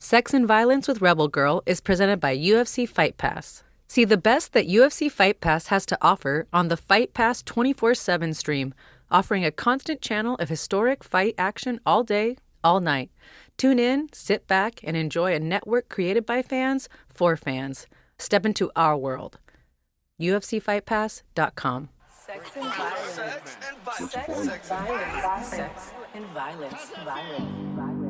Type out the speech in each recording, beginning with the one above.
Sex and Violence with Rebel Girl is presented by UFC Fight Pass. See the best that UFC Fight Pass has to offer on the Fight Pass 24/7 stream, offering a constant channel of historic fight action all day, all night. Tune in, sit back, and enjoy a network created by fans for fans. Step into our world. UFCFightPass.com. Sex and violence. Sex and violence. Sex and violence. Sex and violence.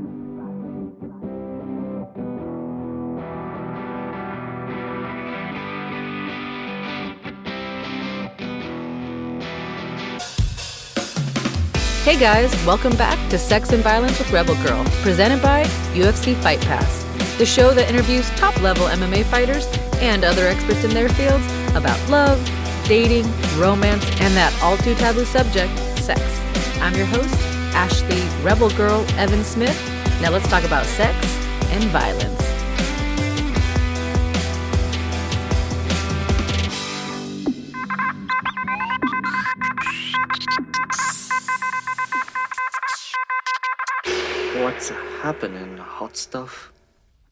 Hey guys, welcome back to Sex and Violence with Rebel Girl, presented by UFC Fight Pass, the show that interviews top-level MMA fighters and other experts in their fields about love, dating, romance, and that all-too-taboo subject, sex. I'm your host, Ashley Rebel Girl Evan Smith. Now let's talk about sex and violence. What's happening, hot stuff?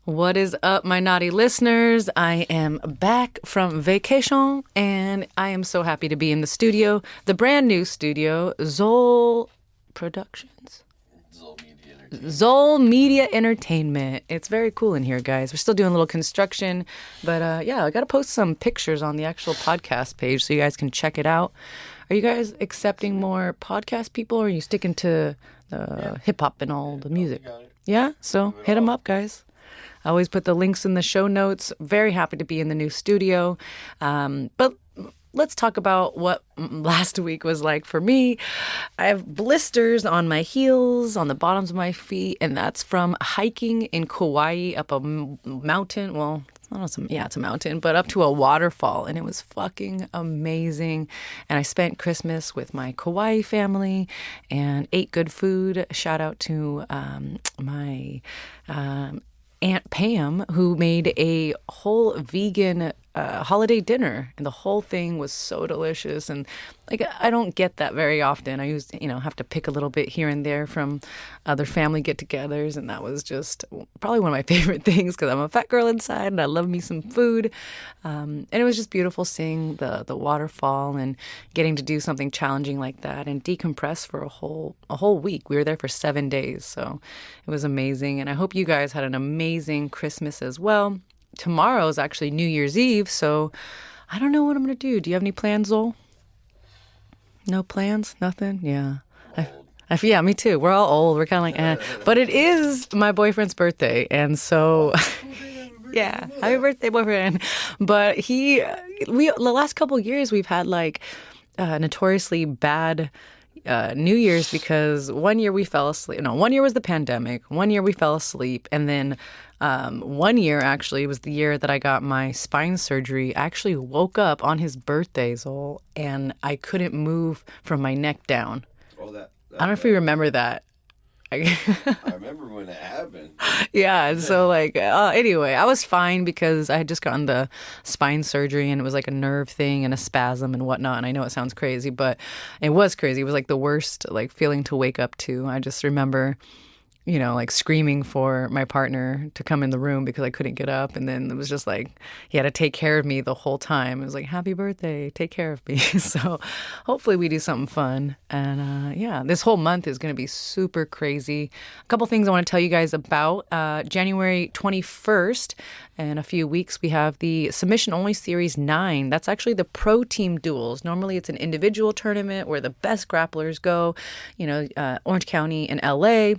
What is up, my naughty listeners? I am back from vacation, and I am so happy to be in the studio, the brand new studio, Zol Productions. Zol Media Entertainment. It's very cool in here, guys. We're still doing a little construction, but yeah, I got to post some pictures on the actual podcast page so you guys can check it out. Are you guys accepting more podcast people, or are you sticking to the hip-hop and all the music? Yeah? So hit them up, guys. I always put the links in the show notes. Very happy to be in the new studio. But let's talk about what last week was like for me. I have blisters on my heels, on the bottoms of my feet, and that's from hiking in Kauai up a mountain. Well, it's a mountain, but up to a waterfall, and it was fucking amazing. And I spent Christmas with my Kauai family and ate good food. Shout out to my Aunt Pam, who made a whole vegan holiday dinner, and the whole thing was so delicious. And like, I don't get that very often. I have to pick a little bit here and there from other family get-togethers, and that was just probably one of my favorite things because I'm a fat girl inside and I love me some food. And it was just beautiful seeing the waterfall and getting to do something challenging like that and decompress for a whole week. We were there for 7 days, so it was amazing. And I hope you guys had an amazing Christmas as well. Tomorrow is actually New Year's Eve, so I don't know what I'm going to do. Do you have any plans, Zol? No plans? Nothing? Yeah. Yeah, me too. We're all old. We're kind of like, eh. But it is my boyfriend's birthday, and so... yeah, happy birthday, boyfriend. But the last couple of years, we've had like notoriously bad New Year's because one year we fell asleep. No, one year was the pandemic. One year we fell asleep. And then 1 year actually was the year that I got my spine surgery. I actually woke up on his birthday, Zol, and I couldn't move from my neck down. Oh, that I don't know if you remember that. I remember when it happened. Yeah, and so anyway, I was fine because I had just gotten the spine surgery and it was like a nerve thing and a spasm and whatnot. And I know it sounds crazy, but it was crazy. It was like the worst feeling to wake up to. I just remember, screaming for my partner to come in the room because I couldn't get up. And then it was just like, he had to take care of me the whole time. It was like, happy birthday, take care of me. So hopefully we do something fun. And this whole month is going to be super crazy. A couple things I want to tell you guys about. January 21st, in a few weeks, we have the Submission Only Series 9. That's actually the pro team duels. Normally it's an individual tournament where the best grapplers go, Orange County and LA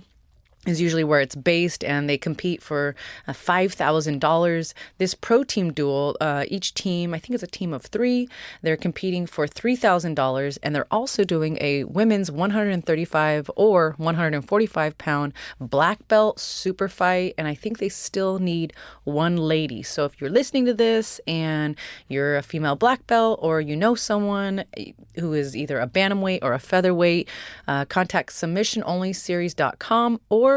is usually where it's based, and they compete for $5,000. This pro team duel, each team, I think it's a team of 3, they're competing for $3,000, and they're also doing a women's 135 or 145 pound black belt super fight, and I think they still need one lady. So if you're listening to this and you're a female black belt, or you know someone who is either a bantamweight or a featherweight, contact submissiononlyseries.com, or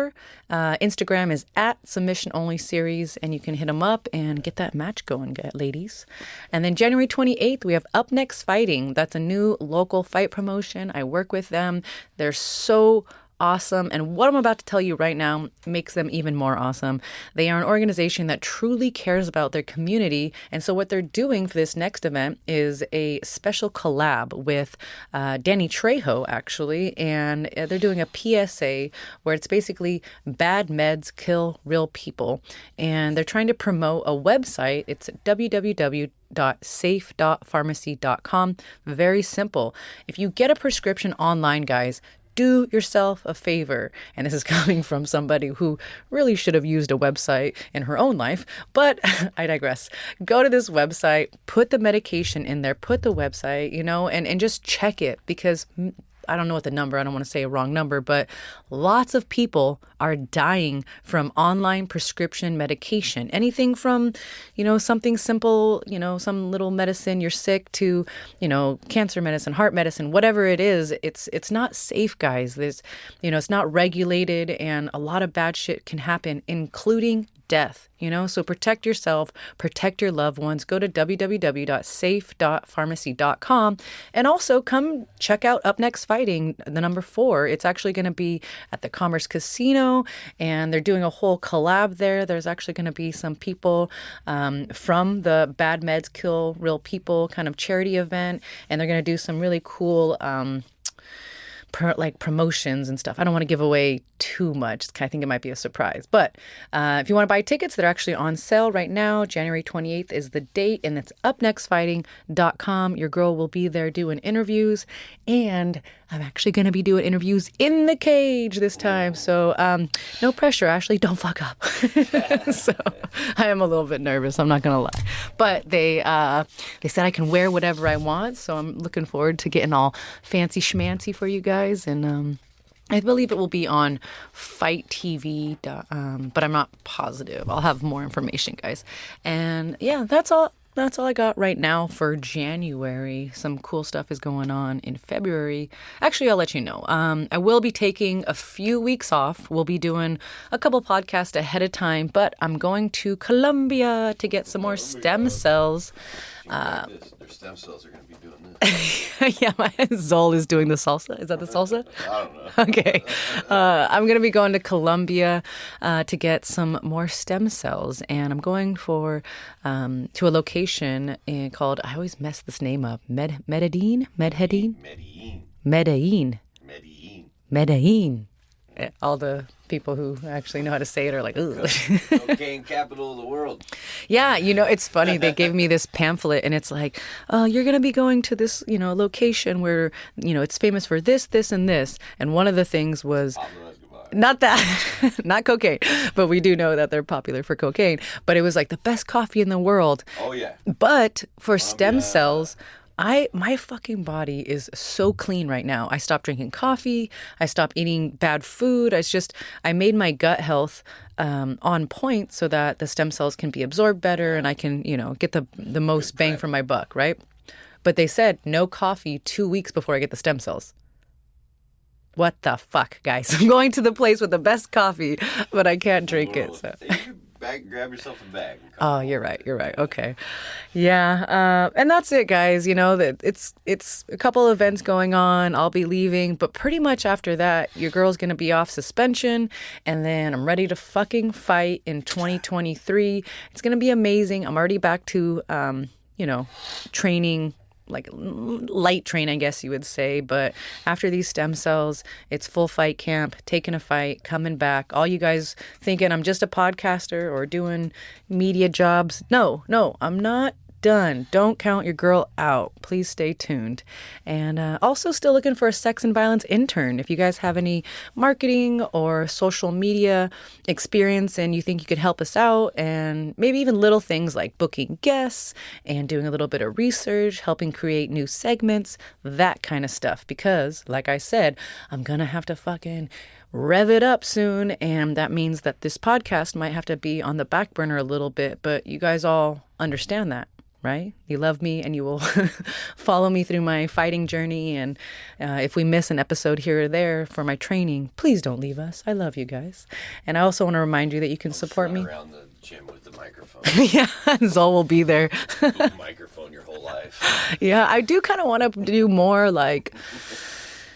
Instagram is at submissiononlyseries, and you can hit them up and get that match going, ladies. And then January 28th, we have Up Next Fighting. That's a new local fight promotion. I work with them. They're so awesome. And what I'm about to tell you right now makes them even more awesome. They are an organization that truly cares about their community. And so what they're doing for this next event is a special collab with Danny Trejo, actually. And they're doing a PSA where it's basically bad meds kill real people. And they're trying to promote a website. It's www.safe.pharmacy.com. Very simple. If you get a prescription online, guys, do yourself a favor. And this is coming from somebody who really should have used a website in her own life, but I digress. Go to this website, put the medication in there, put the website, and just check it, because I don't know what the number, I don't want to say a wrong number, but lots of people are dying from online prescription medication. Anything from, something simple, some little medicine, you're sick, to, cancer medicine, heart medicine, whatever it is. It's not safe, guys. There's, it's not regulated, and a lot of bad shit can happen, including death, so protect yourself, protect your loved ones. Go to www.safe.pharmacy.com, and also come check out Up Next Fighting, the number 4. It's actually going to be at the Commerce Casino, and they're doing a whole collab there. There's actually going to be some people from the Bad Meds Kill Real People kind of charity event, and they're going to do some really cool promotions and stuff. I don't want to give away too much. I think it might be a surprise. But if you want to buy tickets, they're actually on sale right now. January 28th is the date, and it's upnextfighting.com. Your girl will be there doing interviews, and I'm actually going to be doing interviews in the cage this time. So no pressure, Ashley. Don't fuck up. So I am a little bit nervous. I'm not going to lie. But they said I can wear whatever I want. So I'm looking forward to getting all fancy schmancy for you guys. And I believe it will be on Fight TV, but I'm not positive. I'll have more information, guys. And yeah, that's all. That's all I got right now for January. Some cool stuff is going on in February. Actually, I'll let you know. I will be taking a few weeks off. We'll be doing a couple podcasts ahead of time, but I'm going to Colombia to get some more stem cells. Their stem cells are going to be doing this. Yeah, my Zol is doing the salsa. Is that the salsa? I don't know. Okay. I'm going to be going to Colombia to get some more stem cells. And I'm going to a location called, I always mess this name up, Medellin? All the people who actually know how to say it are like, ooh. Cocaine capital of the world. Yeah, it's funny. They gave me this pamphlet, and it's like, oh, you're going to be going to this, location where, it's famous for this, this, and this. And one of the things was not that, not cocaine, but we do know that they're popular for cocaine. But it was like the best coffee in the world. Oh, yeah. But for stem cells, my fucking body is so clean right now. I stopped drinking coffee. I stopped eating bad food. I made my gut health on point so that the stem cells can be absorbed better and I can, get the most bang for my buck, right? But they said no coffee 2 weeks before I get the stem cells. What the fuck, guys? I'm going to the place with the best coffee, but I can't drink it. So. Grab yourself a bag. Oh, you're right. Okay. Yeah. And that's it, guys. It's a couple events going on. I'll be leaving. But pretty much after that, your girl's going to be off suspension. And then I'm ready to fucking fight in 2023. It's going to be amazing. I'm already back to, training, like light train, I guess you would say. But after these stem cells, it's full fight camp, taking a fight, coming back. All you guys thinking I'm just a podcaster or doing media jobs. No, I'm not done. Don't count your girl out. Please stay tuned. And also still looking for a sex and violence intern. If you guys have any marketing or social media experience and you think you could help us out, and maybe even little things like booking guests and doing a little bit of research, helping create new segments, that kind of stuff. Because, like I said, I'm going to have to fucking rev it up soon. And that means that this podcast might have to be on the back burner a little bit. But you guys all understand that, right? You love me and you will follow me through my fighting journey. And if we miss an episode here or there for my training, please don't leave us. I love you guys. And I also want to remind you that you can support me. Around the gym with the microphone. Yeah, Zol will be there. Microphone your whole life. Yeah, I do kind of want to do more like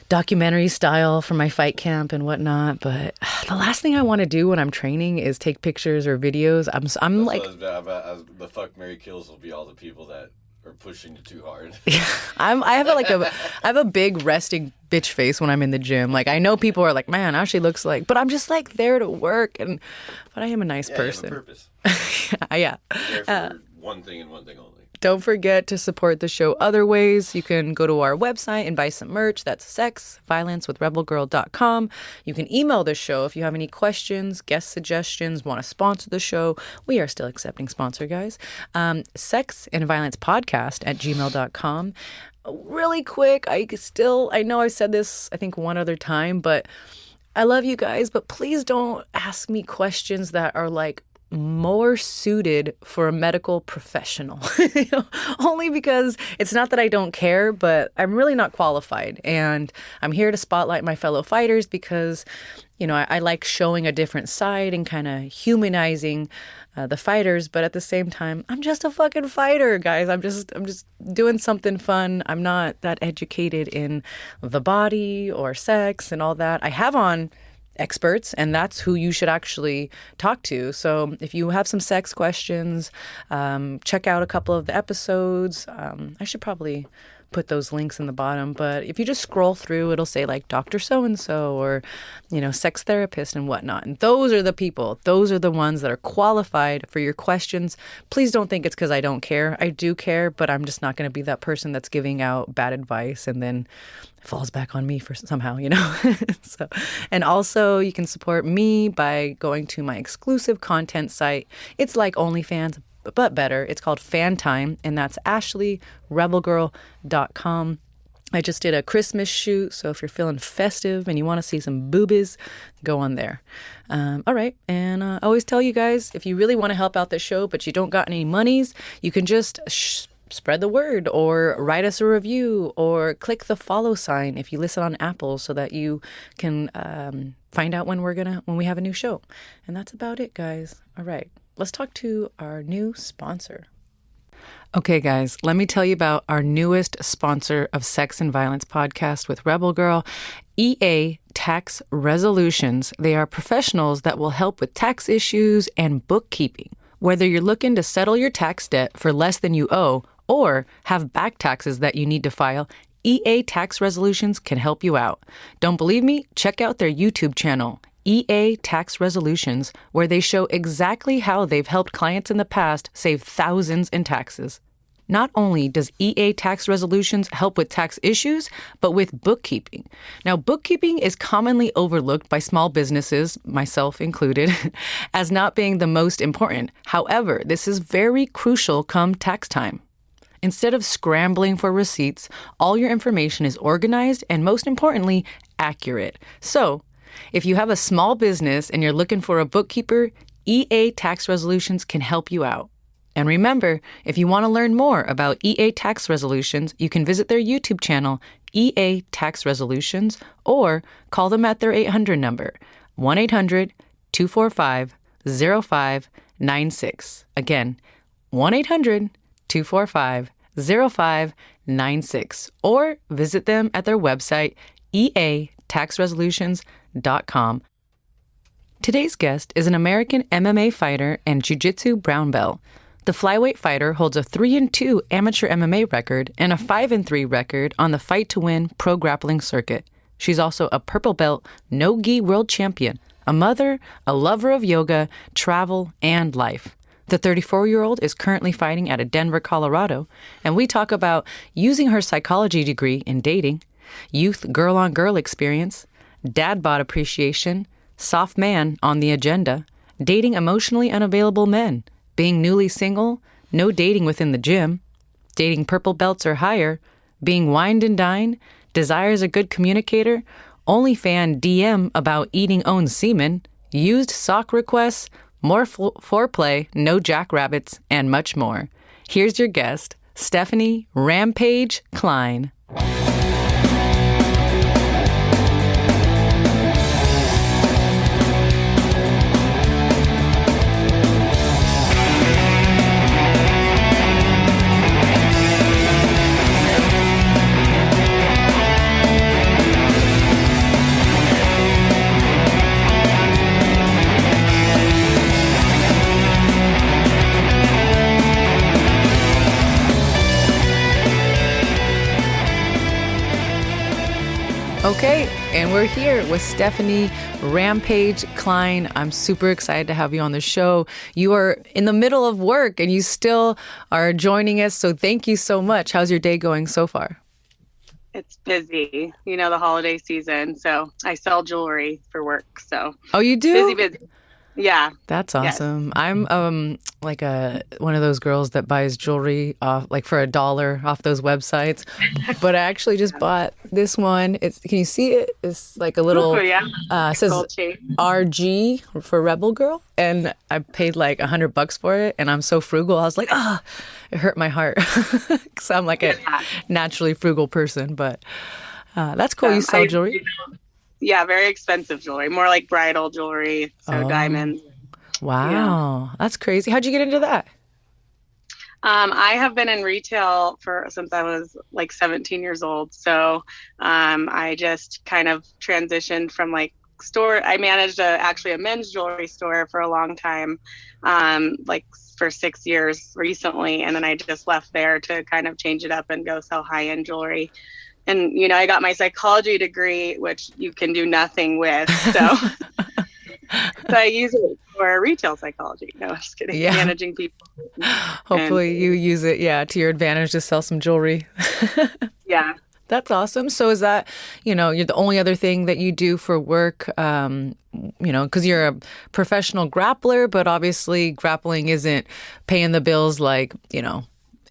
documentary style for my fight camp and whatnot. But the last thing I want to do when I'm training is take pictures or videos. I'm like, the fuck, Mary kills will be all the people that are pushing you too hard. I have a big resting bitch face when I'm in the gym. Like, I know people are like, man, Ashley looks like, but I'm just like there to work, but I am a nice person. You have a purpose. Yeah. You're there for one thing and one thing only. Don't forget to support the show other ways. You can go to our website and buy some merch. That's sexviolencewithrebelgirl.com. You can email the show if you have any questions, guest suggestions, want to sponsor the show. We are still accepting sponsor, guys. sexandviolencepodcast@gmail.com. Really quick, I know I said this, I think, one other time, but I love you guys, but please don't ask me questions that are like more suited for a medical professional. Only because it's not that I don't care, but I'm really not qualified. And I'm here to spotlight my fellow fighters because, I like showing a different side and kind of humanizing the fighters. But at the same time, I'm just a fucking fighter, guys. I'm just doing something fun. I'm not that educated in the body or sex and all that. I have on experts, and that's who you should actually talk to. So if you have some sex questions, check out a couple of the episodes. I should probably put those links in the bottom, but if you just scroll through, it'll say like Dr. So-and-so or, sex therapist and whatnot. And those are the people. Those are the ones that are qualified for your questions. Please don't think it's because I don't care. I do care, but I'm just not going to be that person that's giving out bad advice and then falls back on me for somehow, So, and also you can support me by going to my exclusive content site. It's like OnlyFans, but better. It's called Fan Time, and that's ashleyrebelgirl.com. I just did a Christmas shoot, so if you're feeling festive and you want to see some boobies, go on there. All right, and I always tell you guys, if you really want to help out the show, but you don't got any monies, you can just spread the word or write us a review or click the follow sign if you listen on Apple so that you can find out when we have a new show. And that's about it, guys. All right, let's talk to our new sponsor. Okay, guys, let me tell you about our newest sponsor of Sex and Violence Podcast with Rebel Girl, EA Tax Resolutions. They are professionals that will help with tax issues and bookkeeping. Whether you're looking to settle your tax debt for less than you owe or have back taxes that you need to file, EA Tax Resolutions can help you out. Don't believe me? Check out their YouTube channel, EA Tax Resolutions, where they show exactly how they've helped clients in the past save thousands in taxes. Not only does EA Tax Resolutions help with tax issues, but with bookkeeping. Now, bookkeeping is commonly overlooked by small businesses, myself included, as not being the most important. However, this is very crucial come tax time. Instead of scrambling for receipts, all your information is organized and, most importantly, accurate. So, if you have a small business and you're looking for a bookkeeper, EA Tax Resolutions can help you out. And remember, if you want to learn more about EA Tax Resolutions, you can visit their YouTube channel, EA Tax Resolutions, or call them at their 800 number, 1-800-245-0596. Again, 1-800-245-0596. Or visit them at their website, eataxresolutions.com. Today's guest is an American MMA fighter and jiu-jitsu brown belt. The flyweight fighter holds a 3-2 amateur MMA record and a 5-3 record on the Fight to Win pro grappling circuit. She's also a purple belt nogi world champion, a mother, a lover of yoga, travel, and life. The 34-year-old is currently fighting out of Denver, Colorado, and we talk about using her psychology degree in dating, youth girl-on-girl experience, dad bod appreciation, soft man on the agenda, dating emotionally unavailable men, being newly single, no dating within the gym, dating purple belts or higher, being wined and dined, desires a good communicator, OnlyFans DM about eating own semen, used sock requests, more foreplay, no jackrabbits, and much more. Here's your guest, Stephanie Rampage Cline. And we're here with Stephanie Rampage Cline. I'm super excited to have you on the show. You are in the middle of work and you still are joining us. So thank you so much. How's your day going so far? It's busy, the holiday season. So I sell jewelry for work. So oh, you do? Busy. Yeah. That's awesome. Yes. I'm like one of those girls that buys jewelry off like for $1 off those websites. But I actually just bought this one. Can you see it? It's like a little it says RG for Rebel Girl, and I paid like $100 for it, and I'm so frugal. I was like, it hurt my heart because I'm like a naturally frugal person. But that's cool. You sell jewelry. Yeah, very expensive jewelry, more like bridal jewelry, so diamonds. Wow, that's crazy. How'd you get into that? I have been in retail since I was like 17 years old. So I just kind of transitioned from like store. I managed actually a men's jewelry store for a long time, like for 6 years recently. And then I just left there to kind of change it up and go sell high-end jewelry. And, I got my psychology degree, which you can do nothing with. So, so I use it for retail psychology. No, I'm just kidding. Yeah. Managing people. Hopefully you use it, to your advantage to sell some jewelry. Yeah. That's awesome. So is that, you're the only other thing that you do for work, because you're a professional grappler, but obviously grappling isn't paying the bills like,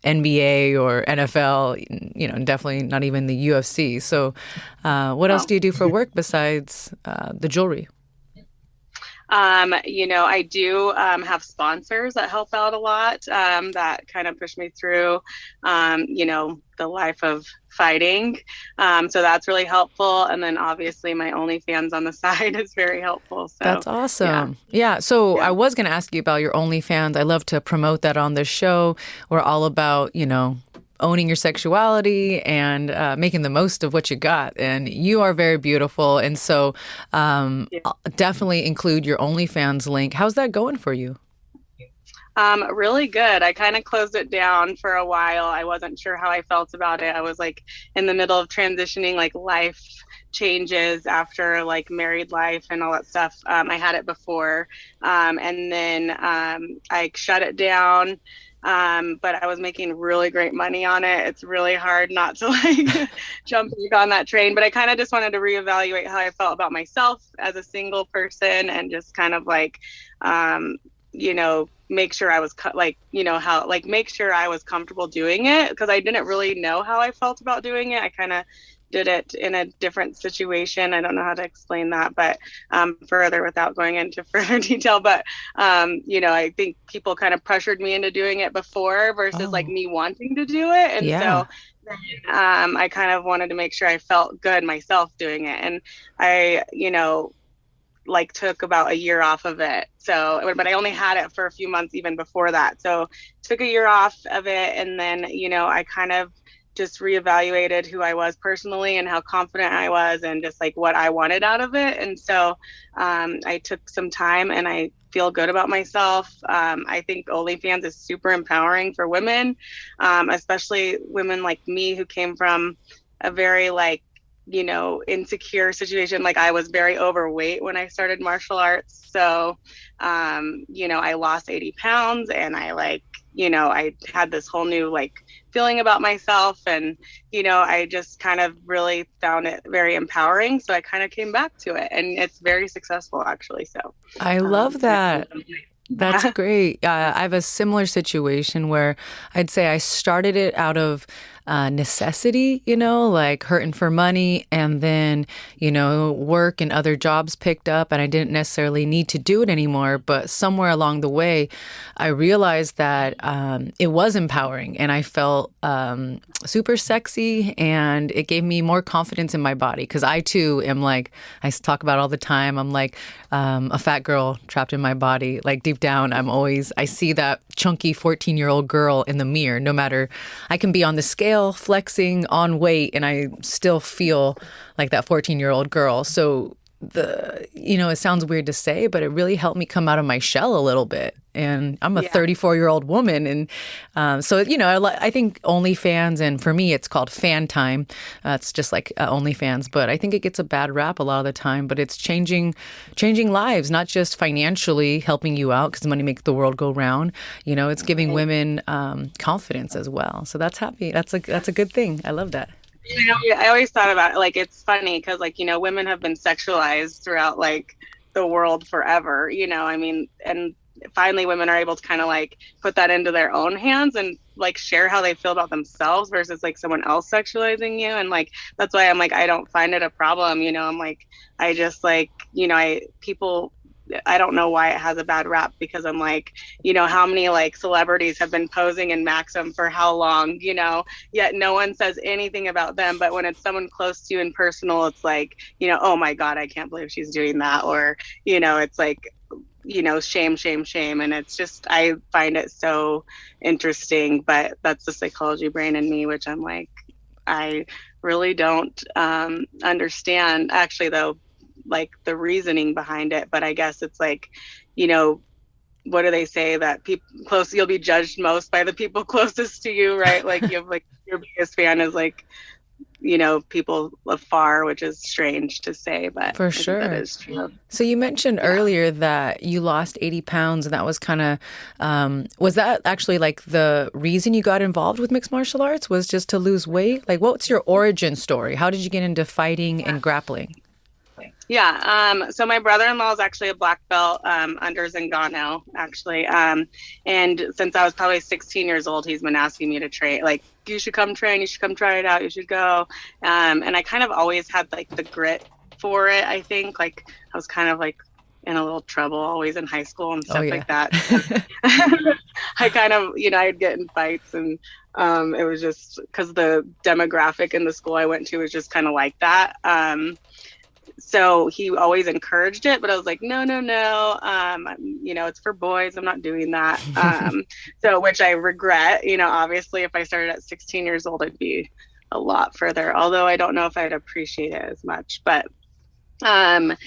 NBA or NFL, definitely not even the UFC. So what else do you do for work besides the jewelry? I do have sponsors that help out a lot, that kind of push me through, the life of fighting. So that's really helpful. And then obviously my OnlyFans on the side is very helpful. So that's awesome. Yeah. So I was going to ask you about your OnlyFans. I love to promote that on this show. We're all about, owning your sexuality and making the most of what you got. And you are very beautiful. And so I'll definitely include your OnlyFans link. How's that going for you? Really good. I kind of closed it down for a while. I wasn't sure how I felt about it. I was like in the middle of transitioning, like life changes after like married life and all that stuff. I had it before. And then I shut it down. But I was making really great money on it. It's really hard not to like jump on that train. But I kind of just wanted to reevaluate how I felt about myself as a single person and just kind of like, make sure I was make sure I was comfortable doing it, because I didn't really know how I felt about doing it. I kind of did it in a different situation. I don't know how to explain that, but further without going into further detail. But, I think people kind of pressured me into doing it before versus like me wanting to do it. And so I kind of wanted to make sure I felt good myself doing it. And I, took about a year off of it. So, but I only had it for a few months even before that. So took a year off of it. And then, I kind of just reevaluated who I was personally and how confident I was and just like what I wanted out of it. And so I took some time and I feel good about myself. I think OnlyFans is super empowering for women, especially women like me who came from a very insecure situation. Like I was very overweight when I started martial arts. So, I lost 80 pounds and I had this whole new feeling about myself. And, I just kind of really found it very empowering. So I kind of came back to it and it's very successful actually. So I love that. That's great. I have a similar situation where I'd say I started it out of necessity, like hurting for money, and then, work and other jobs picked up and I didn't necessarily need to do it anymore. But somewhere along the way, I realized that it was empowering and I felt super sexy and it gave me more confidence in my body, because I too am I talk about all the time, I'm like a fat girl trapped in my body. Like deep down, I see that chunky 14-year-old girl in the mirror, no matter, I can be on the scale flexing on weight and I still feel like that 14-year-old girl. So it sounds weird to say, but it really helped me come out of my shell a little bit. And I'm a 34-year-old woman. And so, I think OnlyFans, and for me, it's called fan time. It's just like OnlyFans. But I think it gets a bad rap a lot of the time. But it's changing lives, not just financially helping you out because money makes the world go round. It's giving women confidence as well. So that's happy. That's a good thing. I love that. I always thought about it, like, it's funny because, like, women have been sexualized throughout, like, the world forever, and finally women are able to kind of, like, put that into their own hands and, like, share how they feel about themselves versus, like, someone else sexualizing you. And, like, that's why I'm like, I don't find it a problem, I'm like, I just, like, I don't know why it has a bad rap, because I'm like, how many, like, celebrities have been posing in Maxim for how long, yet no one says anything about them. But when it's someone close to you and personal, it's like, oh my God, I can't believe she's doing that. Or, it's like, shame, shame, shame. And it's just, I find it so interesting, but that's the psychology brain in me, which I'm like, I really don't understand, actually, though, like, the reasoning behind it. But I guess it's like, what do they say, that people close, you'll be judged most by the people closest to you, right? Like, you have, like, your biggest fan is, like, people afar, which is strange to say, but for sure that is true. So you mentioned earlier that you lost 80 pounds, and that was kind of, was that actually, like, the reason you got involved with mixed martial arts, was just to lose weight? Like, what's your origin story? How did you get into fighting and grappling? Yeah. So my brother-in-law is actually a black belt under Zingano, actually. And since I was probably 16 years old, he's been asking me to train. Like, you should come train. You should come try it out. You should go. And I kind of always had, like, the grit for it, I think. Like, I was kind of, like, in a little trouble always in high school and stuff like that. I kind of, I'd get in fights, and it was just because the demographic in the school I went to was just kind of like that. So he always encouraged it, but I was like, no, it's for boys. I'm not doing that. So, which I regret, obviously if I started at 16 years old, I'd be a lot further, although I don't know if I'd appreciate it as much. But, some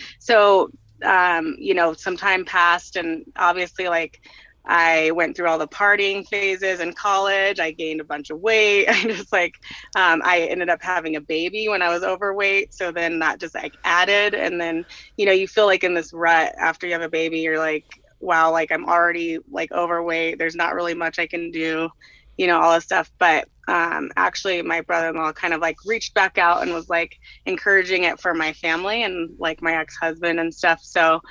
time passed, and obviously, like, I went through all the partying phases in college. I gained a bunch of weight. I just, like, I ended up having a baby when I was overweight. So then that just, like, added. And then, you feel like in this rut after you have a baby, you're like, wow, like, I'm already, like, overweight. There's not really much I can do, all this stuff. But actually my brother-in-law kind of, like, reached back out and was, like, encouraging it for my family and, like, my ex-husband and stuff. So,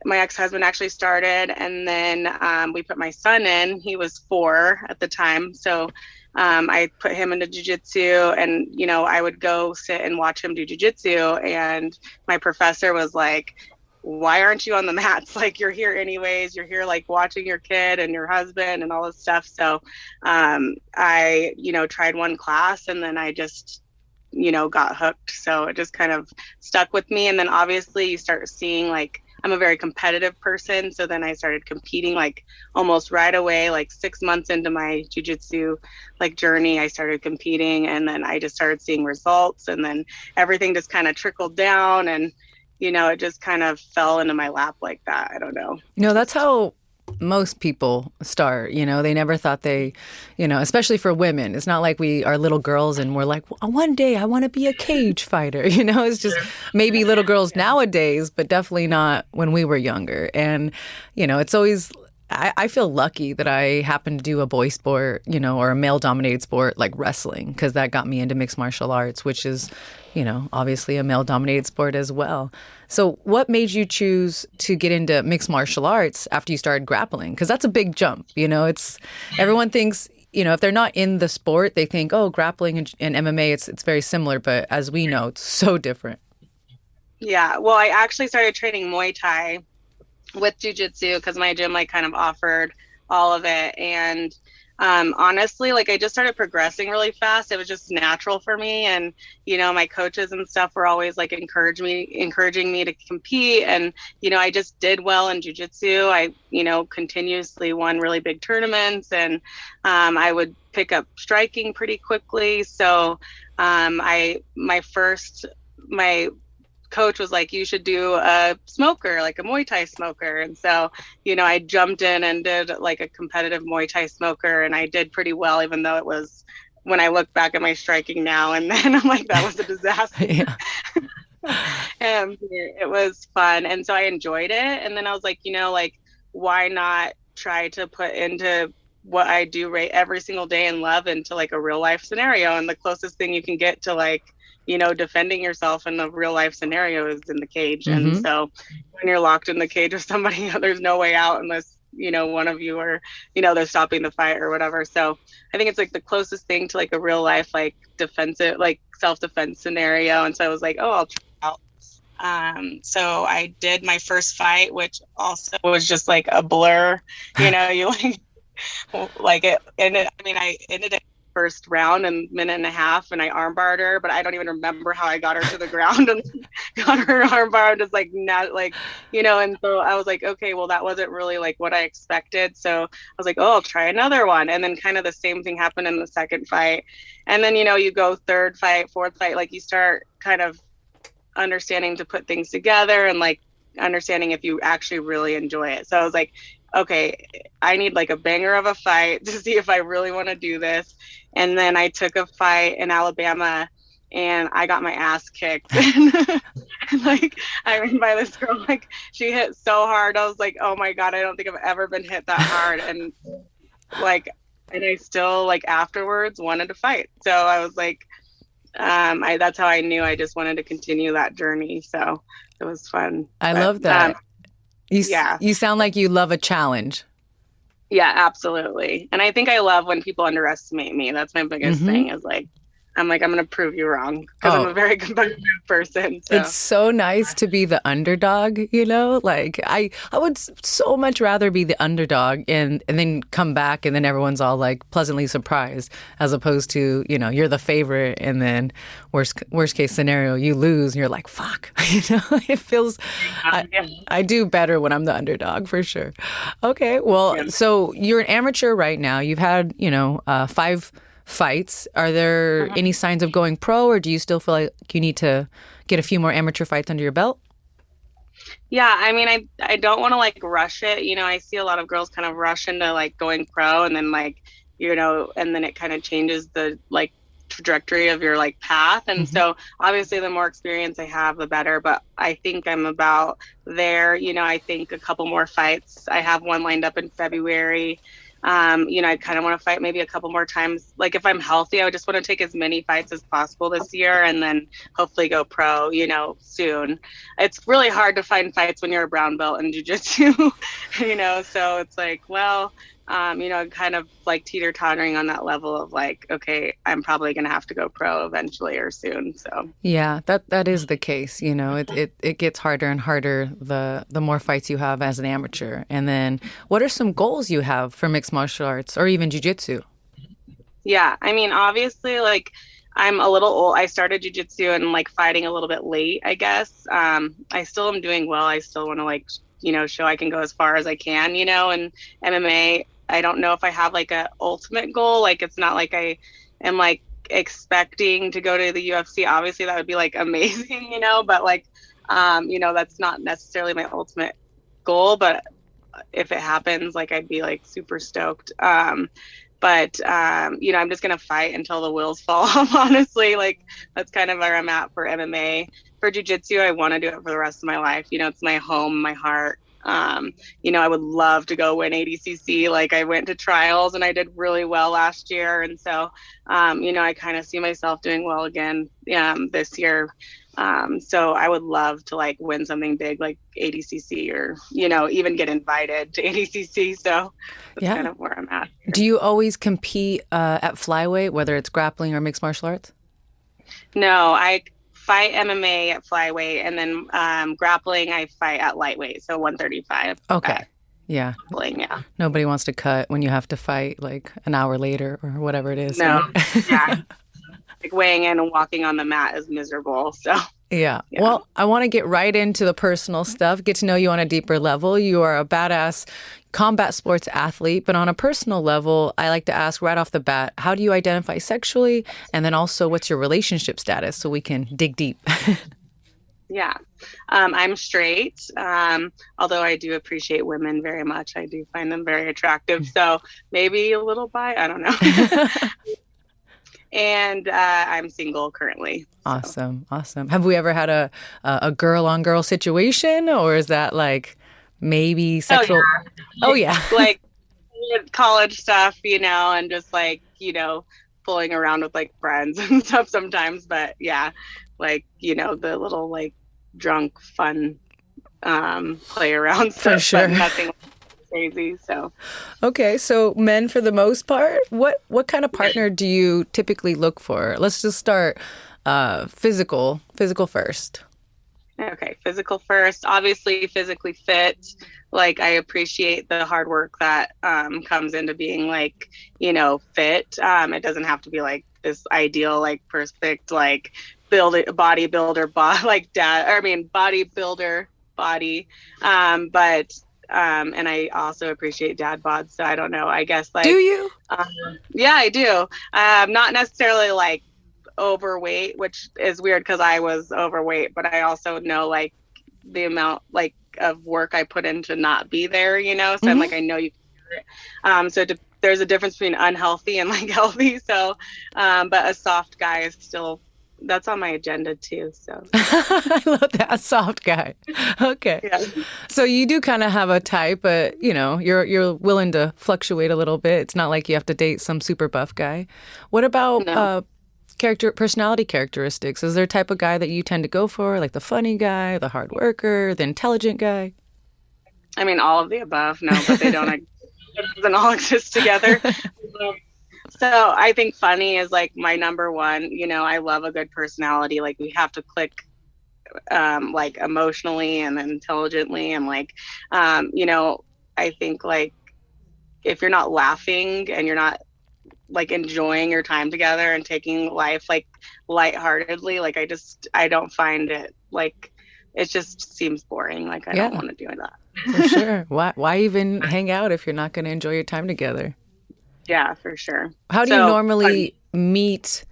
my ex-husband actually started, and then we put my son in. He was 4 at the time. So I put him into jiu-jitsu, and, I would go sit and watch him do jiu-jitsu. And my professor was like, why aren't you on the mats? Like, you're here anyways. You're here, like, watching your kid and your husband and all this stuff. So I, tried one class, and then I just, got hooked. So it just kind of stuck with me. And then obviously you start seeing, like, I'm a very competitive person. So then I started competing, like, almost right away, like 6 months into my jiu-jitsu, like, journey, I started competing, and then I just started seeing results, and then everything just kind of trickled down, and, it just kind of fell into my lap like that. I don't know. No, that's how most people start. They never thought they, especially for women, it's not like we are little girls and we're like, one day I want to be a cage fighter. It's just maybe little girls nowadays, but definitely not when we were younger. And, it's always, I feel lucky that I happen to do a boy sport, or a male dominated sport like wrestling, because that got me into mixed martial arts, which is, obviously a male dominated sport as well. So what made you choose to get into mixed martial arts after you started grappling? Because that's a big jump. It's, everyone thinks, if they're not in the sport, they think, oh, grappling and MMA, it's very similar. But as we know, it's so different. Yeah. Well, I actually started training Muay Thai with jiu-jitsu because my gym, like, kind of offered all of it. And honestly, like, I just started progressing really fast. It was just natural for me. And, my coaches and stuff were always, like, encouraging me to compete. And, I just did well in jiu-jitsu. I, continuously won really big tournaments, and I would pick up striking pretty quickly. So my coach was like, you should do a smoker, like a Muay Thai smoker. And so, I jumped in and did like a competitive Muay Thai smoker, and I did pretty well, even though it was, when I look back at my striking now, and then I'm like, that was a disaster. Yeah. It was fun. And so I enjoyed it. And then I was like, like, why not try to put into what I do every single day and love into like a real life scenario? And the closest thing you can get to like, defending yourself in a real life scenario is in the cage. Mm-hmm. And so when you're locked in the cage with somebody, there's no way out unless, one of you are, they're stopping the fight or whatever. So I think it's like the closest thing to like a real life, like defensive, like self-defense scenario. And so I was like, oh, I'll try it out. So I did my first fight, which also was just like a blur, you like it ended. I mean, I ended it first round in a minute and a half, and I armbarred her, but I don't even remember how I got her to the ground and got her armbar, just like not like, and so I was like, okay, well, that wasn't really like what I expected. So I was like, oh, I'll try another one. And then kind of the same thing happened in the second fight. And then, you go third fight, fourth fight, like you start kind of understanding to put things together and like understanding if you actually really enjoy it. So I was like, okay, I need like a banger of a fight to see if I really want to do this. And then I took a fight in Alabama and I got my ass kicked. Like, I mean, by this girl, like she hit so hard. I was like, oh my God, I don't think I've ever been hit that hard. And like, and I still like afterwards wanted to fight. So I was like, that's how I knew I just wanted to continue that journey. So it was fun. I love that. You sound like you love a challenge. Yeah, absolutely. And I think I love when people underestimate me. That's my biggest thing is like, I'm going to prove you wrong because I'm a very competitive person. So. It's so nice to be the underdog, like I would so much rather be the underdog and then come back and then everyone's all like pleasantly surprised as opposed to, you're the favorite and then worst case scenario, you lose and you're like, fuck, it feels, I do better when I'm the underdog for sure. Okay. Well, so you're an amateur right now. You've had, 5 fights. Are there any signs of going pro, or do you still feel like you need to get a few more amateur fights under your belt? Yeah, I mean, I don't want to like rush it. I see a lot of girls kind of rush into like going pro and then like, and then it kind of changes the like trajectory of your like path. And so obviously the more experience I have, the better, but I think I'm about there. I think a couple more fights. I have one lined up in February. I kind of want to fight maybe a couple more times. Like if I'm healthy, I would just want to take as many fights as possible this year and then hopefully go pro, soon. It's really hard to find fights when you're a brown belt in jiu-jitsu, so it's like, well, kind of like teeter-tottering on that level of like, okay, I'm probably going to have to go pro eventually or soon. So yeah, that is the case. It gets harder and harder the more fights you have as an amateur. And then what are some goals you have for mixed martial arts or even jiu-jitsu? Yeah, I mean, obviously, like I'm a little old. I started jiu-jitsu and like fighting a little bit late, I guess. I still am doing well. I still want to like, show I can go as far as I can, and MMA. I don't know if I have like a ultimate goal. Like it's not like I am like expecting to go to the UFC. Obviously that would be like amazing, but like, that's not necessarily my ultimate goal, but if it happens, like I'd be like super stoked. I'm just going to fight until the wheels fall off, honestly. Like that's kind of where I'm at for MMA. For jiu-jitsu, I want to do it for the rest of my life. It's my home, my heart. I would love to go win ADCC. Like I went to trials and I did really well last year. And so, I kind of see myself doing well again, this year. So I would love to like win something big like ADCC or, even get invited to ADCC. So that's kind of where I'm at. Do you always compete at flyweight, whether it's grappling or mixed martial arts? No, I fight MMA at flyweight, and then grappling I fight at lightweight, so 135. Okay. Yeah. Grappling, yeah. Nobody wants to cut when you have to fight like an hour later or whatever it is. No. Yeah. Like weighing in and walking on the mat is miserable. So yeah. Well, I want to get right into the personal stuff, get to know you on a deeper level. You are a badass combat sports athlete, but on a personal level, I like to ask right off the bat, how do you identify sexually? And then also, what's your relationship status so we can dig deep? Yeah. I'm straight. Although I do appreciate women very much. I do find them very attractive. So maybe a little bi, I don't know. And I'm single currently. So. Awesome. Have we ever had a girl on girl situation, or is that like maybe sexual? Oh yeah. Like college stuff, and just like, fooling around with like friends and stuff sometimes. But yeah, like, the little like drunk fun play around stuff. For sure. But nothing crazy. So Okay, so men for the most part, what kind of partner do you typically look for? Let's just start physical first. Okay, physical first. Obviously, physically fit. Like, I appreciate the hard work that comes into being like, fit. It doesn't have to be like this ideal, like perfect, like bodybuilder body. But and I also appreciate dad bods. So I don't know. I guess like. Do you? Yeah, I do. Not necessarily like overweight, which is weird because I was overweight, but I also know like the amount like of work I put in to not be there, so I'm like, I know you can do it. There's a difference between unhealthy and like healthy. So but a soft guy is still, that's on my agenda too. So I love that, soft guy. Okay. Yeah. So you do kind of have a type, but you're willing to fluctuate a little bit. It's not like you have to date some super buff guy. What about personality characteristics? Is there a type of guy that you tend to go for, like the funny guy, the hard worker, the intelligent guy? I mean, all of the above. No, but they don't. It doesn't all exist together. So I think funny is like my number one. I love a good personality. Like we have to click, like emotionally and intelligently, and like, I think like if you're not laughing and you're not like enjoying your time together and taking life like lightheartedly, like I don't find it, like it just seems boring. Like I don't want to do that. For sure. Why even hang out if you're not going to enjoy your time together? Yeah, for sure. How do you normally meet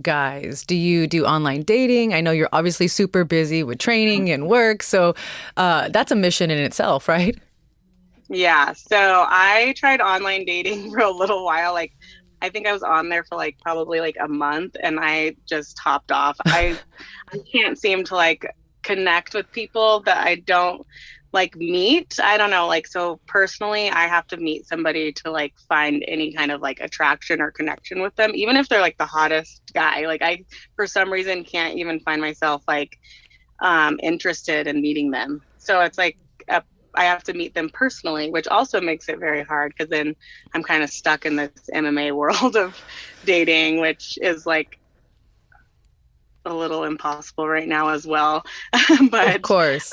guys? Do you do online dating? I know you're obviously super busy with training and work, so that's a mission in itself, right? Yeah. So I tried online dating for a little while. Like I think I was on there for like probably like a month and I just hopped off. I can't seem to like connect with people that I don't like meet. I don't know. Like, so personally, I have to meet somebody to like find any kind of like attraction or connection with them, even if they're like the hottest guy. Like I, for some reason, can't even find myself like interested in meeting them. So it's like, I have to meet them personally, which also makes it very hard because then I'm kind of stuck in this MMA world of dating, which is like a little impossible right now as well. But of course.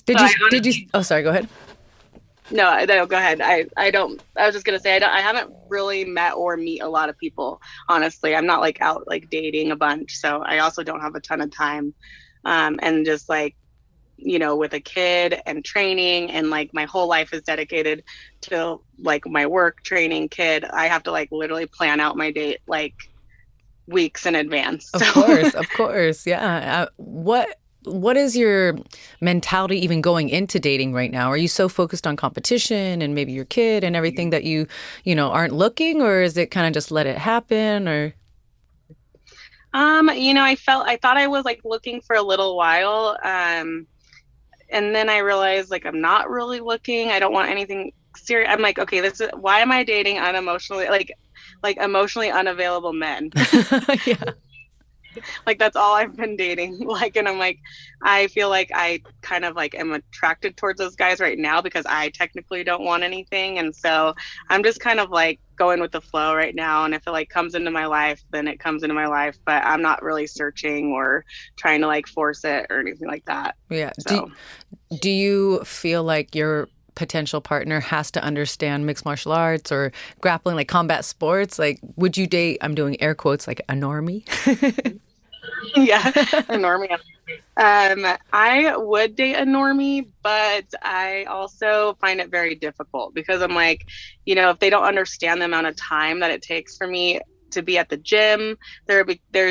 Did you? Oh, sorry. Go ahead. No, go ahead. I was just gonna say I haven't really met or meet a lot of people. Honestly, I'm not like out like dating a bunch, so I also don't have a ton of time. And just like, with a kid and training and like my whole life is dedicated to like my work, training, kid. I have to like literally plan out my date like weeks in advance. Of course. Yeah. What is your mentality even going into dating right now? Are you so focused on competition and maybe your kid and everything that you aren't looking, or is it kind of just let it happen? Or I thought I was like looking for a little while. And then I realized like I'm not really looking. I don't want anything serious. I'm like, okay, why am I dating unemotionally like emotionally unavailable men? Yeah. Like that's all I've been dating. Like, and I'm like, I feel like I kind of like am attracted towards those guys right now because I technically don't want anything. And so I'm just kind of like going with the flow right now. And if it like comes into my life, then it comes into my life, but I'm not really searching or trying to like force it or anything like that. Yeah. So. Do you feel like your potential partner has to understand mixed martial arts or grappling, like combat sports? Like, would you date, I'm doing air quotes, like a normie? Yeah, a normie. I would date a normie, but I also find it very difficult because I'm like, if they don't understand the amount of time that it takes for me to be at the gym, there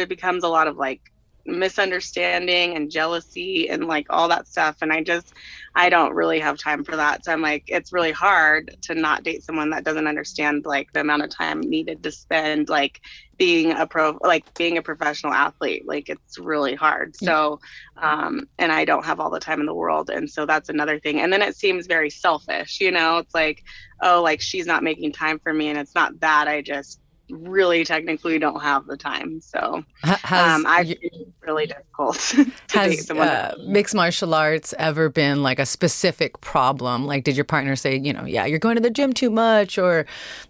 becomes a lot of like, misunderstanding and jealousy and like all that stuff. And I don't really have time for that. So I'm like, it's really hard to not date someone that doesn't understand like the amount of time needed to spend like being a professional athlete. Like it's really hard. So, and I don't have all the time in the world. And so that's another thing. And then it seems very selfish, you know, it's like, oh, like she's not making time for me. And it's not that, I just really technically don't have the time. So it's really difficult to date someone. Mixed martial arts ever been like a specific problem? Like, did your partner say, you know, yeah, you're going to the gym too much, or,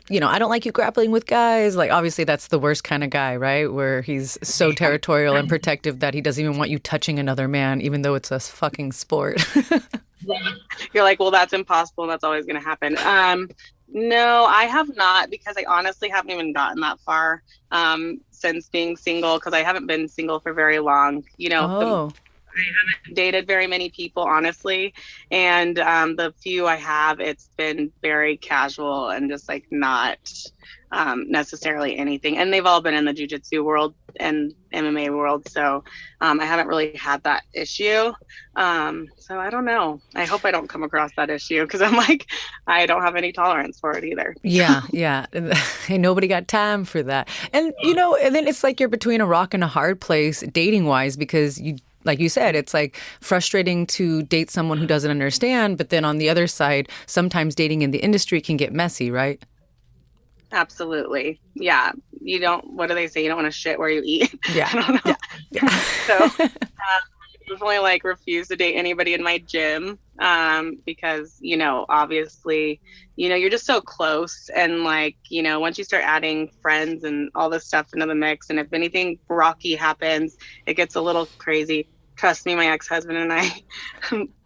you know, I don't like you grappling with guys? Like, obviously that's the worst kind of guy, right? Where he's so territorial and protective that he doesn't even want you touching another man, even though it's a fucking sport. You're like, well, that's impossible. That's always going to happen. No, I have not, because I honestly haven't even gotten that far since being single, because I haven't been single for very long. You know, I haven't dated very many people, honestly. And the few I have, it's been very casual and just like not necessarily anything. And they've all been in the jiu-jitsu world and MMA world. So I haven't really had that issue. So I don't know. I hope I don't come across that issue, because I'm like, I don't have any tolerance for it either. Yeah. Ain't nobody got time for that. And, you know, and then it's like you're between a rock and a hard place dating wise, because you, like you said, it's like frustrating to date someone who doesn't understand. But then on the other side, sometimes dating in the industry can get messy, right? Absolutely. Yeah. You don't, what do they say? You don't want to shit where you eat. Yeah. I don't know. Yeah. So definitely like refuse to date anybody in my gym because, you know, obviously, you know, you're just so close. And like, you know, once you start adding friends and all this stuff into the mix, and if anything rocky happens, it gets a little crazy. Trust me, my ex-husband and I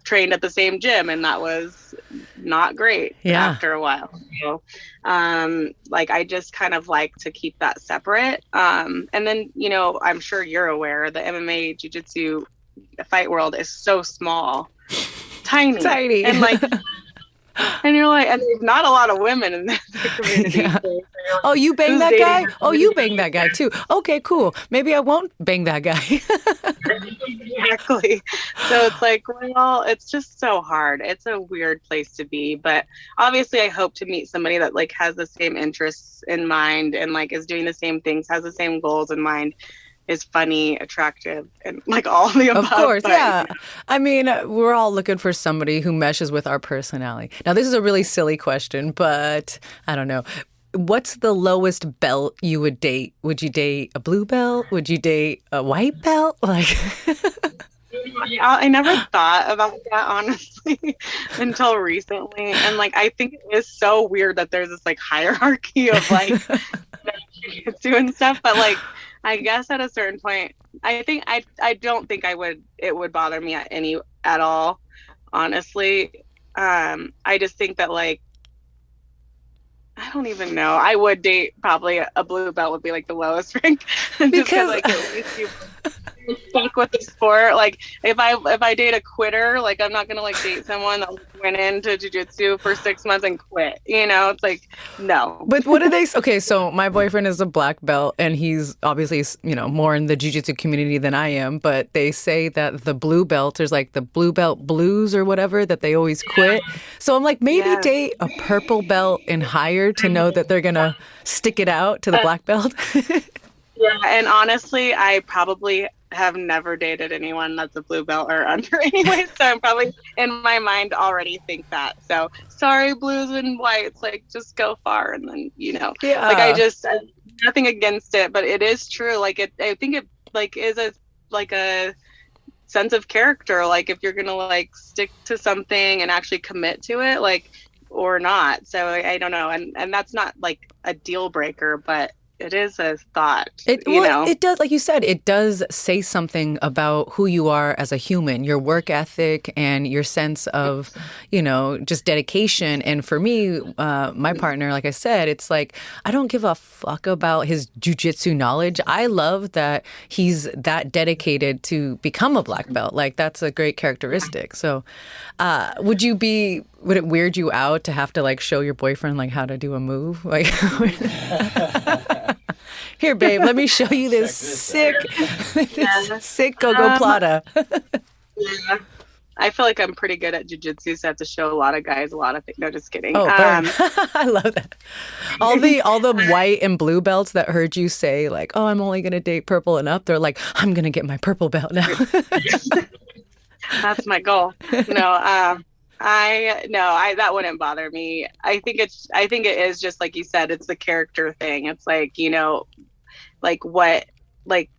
trained at the same gym, and that was not great after a while. So, like, I just kind of like to keep that separate. And then, you know, I'm sure you're aware the MMA jiu-jitsu fight world is so small, tiny. And like, and you're like, and there's not a lot of women in the community. Yeah. So like, oh, you bang that guy? Oh, you bang that guy too. Okay, cool. Maybe I won't bang that guy. Exactly. So it's like, well, it's just so hard. It's a weird place to be. But obviously I hope to meet somebody that like has the same interests in mind and like is doing the same things, has the same goals in mind, is funny, attractive, and like all the above. Of course, yeah. I mean, we're all looking for somebody who meshes with our personality. Now, this is a really silly question, but I don't know. What's the lowest belt you would date? Would you date a blue belt? Would you date a white belt? Like, I never thought about that, honestly, until recently. And like, I think it is so weird that there's this like hierarchy of like doing stuff, but like, I guess at a certain point, I think I don't think it would bother me at all, honestly. I just think that like, I don't even know. I would date probably a blue belt would be like the lowest rank, because like at least you stuck with the sport. Like if I date a quitter, like I'm not gonna like date someone that went into jiu-jitsu for 6 months and quit. You know, it's like no. But what do they? Okay, so my boyfriend is a black belt, and he's obviously, you know, more in the jiu-jitsu community than I am. But they say that the blue belt, there's like the blue belt blues or whatever, that they always quit. So I'm like, maybe date a purple belt and higher to know that they're gonna stick it out to the black belt. Yeah, and honestly, I probably have never dated anyone that's a blue belt or under anyway, so I'm probably in my mind already think that. So sorry, blues and whites, like just go far, and then you know, like I nothing against it, but it is true. Like I think it like is a sense of character. Like if you're gonna like stick to something and actually commit to it, like or not. So I don't know, and that's not like a deal breaker, but it is a thought. It does, like you said, it does say something about who you are as a human, your work ethic and your sense of, you know, just dedication. And for me, my partner, like I said, it's like, I don't give a fuck about his jiu-jitsu knowledge. I love that he's that dedicated to become a black belt. Like that's a great characteristic. So would it weird you out to have to like show your boyfriend like how to do a move? Like Here, babe, let me show you this sick, this sick go-go plata. Yeah. I feel like I'm pretty good at jujitsu, so I have to show a lot of guys a lot of things. No, just kidding. Oh, burn. I love that. All the white and blue belts that heard you say like, "Oh, I'm only gonna date purple and up," they're like, "I'm gonna get my purple belt now." That's my goal. That wouldn't bother me. I think it is just like you said. It's the character thing. It's like, like what, like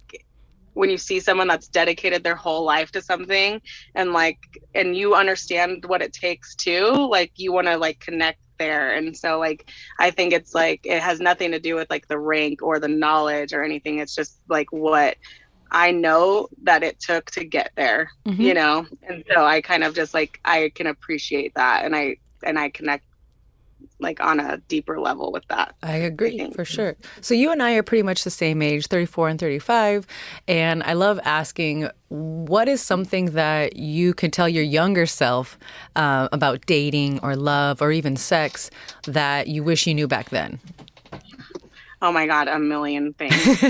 when you see someone that's dedicated their whole life to something and you understand what it takes too, like you want to like connect there. And so like, I think it's like, it has nothing to do with like the rank or the knowledge or anything. It's just like what I know that it took to get there, And so I kind of just like, I can appreciate that. And I connect like on a deeper level with that. I agree for sure. So you and I are pretty much the same age, 34 and 35. And I love asking, what is something that you can tell your younger self about dating or love or even sex that you wish you knew back then? Oh my God, a million things.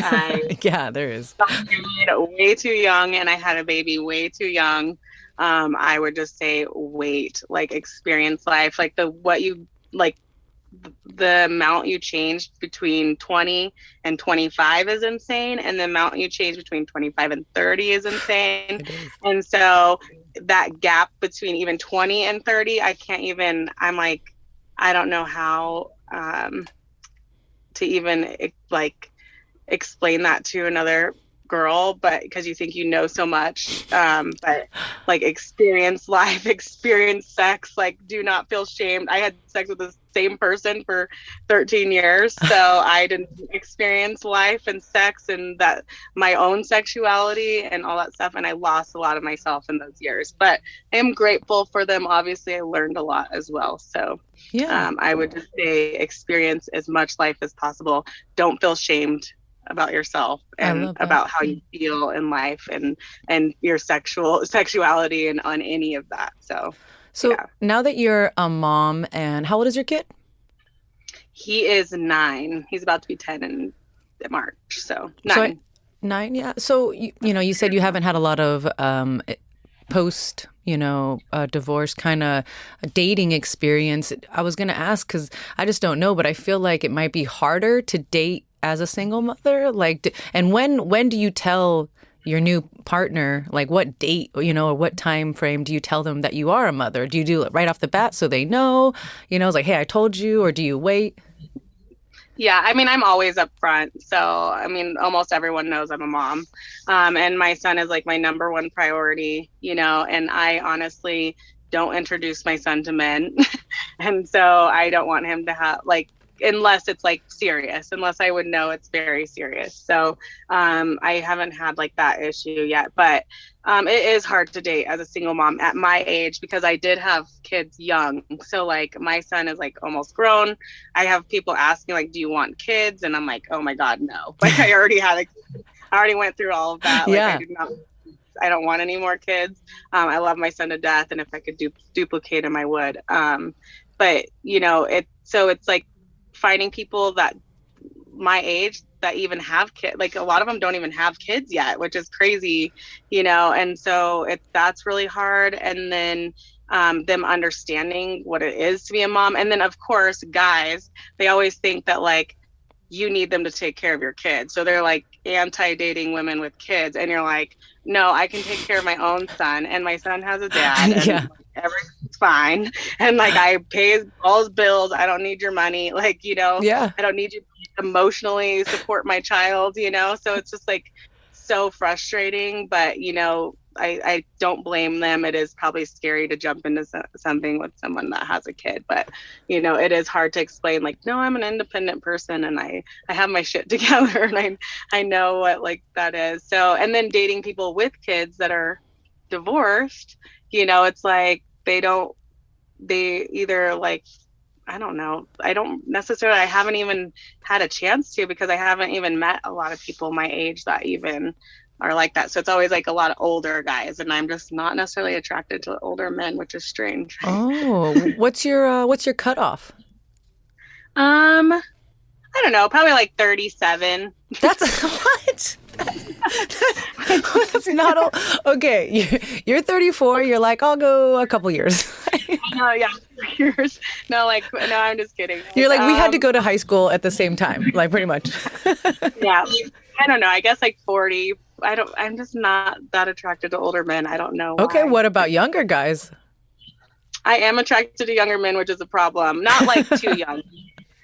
Yeah, there is. Way too young, and I had a baby way too young. I would just say wait, like experience life, like the amount you changed between 20 and 25 is insane, and the amount you change between 25 and 30 is insane. And so that gap between even 20 and 30, I'm like, I don't know how to even like explain that to another girl, but because you think you know so much, but like experience life, experience sex, like do not feel shamed. I had sex with the same person for 13 years, so I didn't experience life and sex and that my own sexuality and all that stuff, and I lost a lot of myself in those years, but I am grateful for them. Obviously I learned a lot as well, so I would just say experience as much life as possible. Don't feel shamed about yourself and about how you feel in life and your sexuality and on any of that. So now that you're a mom, and how old is your kid? He is 9. He's about to be 10 in March. So 9. 9, yeah. So you said you haven't had a lot of post divorce kind of dating experience. I was going to ask because I just don't know, but I feel like it might be harder to date as a single mother. Like, and when do you tell your new partner, like what date, or what time frame do you tell them that you are a mother? Do you do it right off the bat so they know, it's like, hey, I told you, or do you wait? Yeah, I mean, I'm always upfront. So, I mean, almost everyone knows I'm a mom. And my son is like my number one priority, and I honestly don't introduce my son to men. And so I don't want him to have unless it's like serious, unless I would know it's very serious. So I haven't had like that issue yet, but it is hard to date as a single mom at my age because I did have kids young. So like my son is like almost grown. I have people asking like, do you want kids? And I'm like, oh my God, no. Like I already went through all of that. Like I don't want any more kids. I love my son to death. And if I could duplicate him, I would. But it's like, finding people that my age that even have kids, like a lot of them don't even have kids yet, which is crazy, and so that's really hard. And then them understanding what it is to be a mom. And then of course guys, they always think that like you need them to take care of your kids, so they're like anti-dating women with kids, and you're like, no, I can take care of my own son, and my son has a dad, and everything's fine, and like I pay all his bills. I don't need your money, I don't need you to emotionally support my child, so it's just like so frustrating. But I don't blame them. It is probably scary to jump into something with someone that has a kid, but it is hard to explain like, no, I'm an independent person and I have my shit together, and I know what like that is. So, and then dating people with kids that are divorced, it's like they either like, I don't know. I haven't even had a chance to, because I haven't even met a lot of people my age that even are like that. So it's always like a lot of older guys, and I'm just not necessarily attracted to older men, which is strange. Oh, what's your cutoff? I don't know, probably like 37. That's what? That's not all. Okay, you're 34. You're like, I'll go a couple years. No, yeah, years. No, like, no, I'm just kidding. You're like, we had to go to high school at the same time, like pretty much. Yeah, I don't know. I guess like 40. I'm just not that attracted to older men. I don't know why. Okay, what about younger guys? I am attracted to younger men, which is a problem. Not like too young.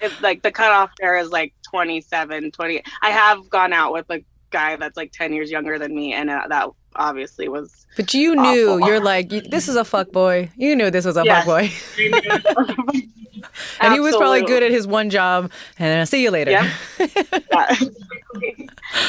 It's like the cutoff there is like 27, 20. I have gone out with a guy that's like 10 years younger than me, and that obviously was. But you knew, you're like, this is a fuck boy. You knew this was a fuck boy. And he was probably good at his one job, and see you later. Yep. Yeah.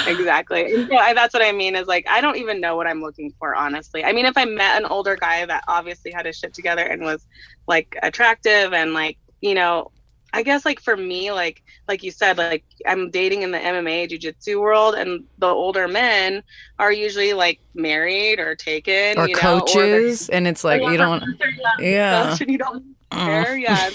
Exactly. Yeah, that's what I mean is like, I don't even know what I'm looking for, honestly. I mean, if I met an older guy that obviously had his shit together and was like attractive and like, you know, I guess like for me, like you said, like I'm dating in the MMA jiu-jitsu world, and the older men are usually like married or taken or coaches, and it's like you don't, yeah, you don't care, yeah.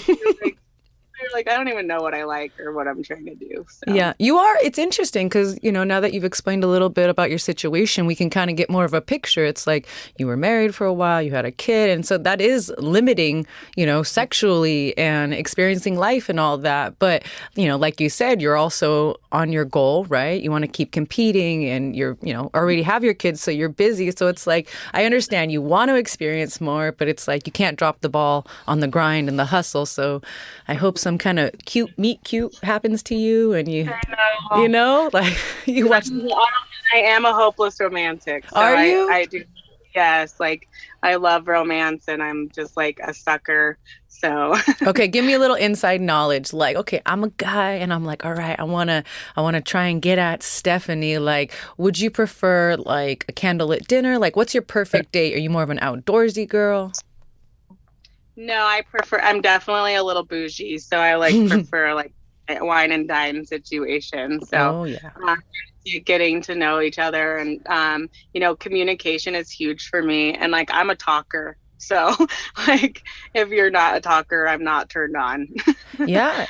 You're like, I don't even know what I like or what I'm trying to do. So. Yeah, you are. It's interesting because, you know, now that you've explained a little bit about your situation, we can kind of get more of a picture. It's like you were married for a while, you had a kid. And so that is limiting, you know, sexually and experiencing life and all that. But, you know, like you said, you're also on your goal, right? You want to keep competing and you're, you know, already have your kids. So you're busy. So it's like, I understand you want to experience more, but it's like you can't drop the ball on the grind and the hustle. So I hope some kind of meet cute happens to you and you know, like you watch. I am a hopeless romantic. So are you? I do. Yes. Like I love romance and I'm just like a sucker. So. Okay. Give me a little inside knowledge. Like, okay, I'm a guy and I'm like, all right, I want to try and get at Stephanie. Like, would you prefer like a candlelit dinner? Like, what's your perfect date? Are you more of an outdoorsy girl? No, I'm definitely a little bougie, so I like prefer like a wine and dine situation. So getting to know each other and, you know, communication is huge for me. And like, I'm a talker. So like, if you're not a talker, I'm not turned on. Yeah.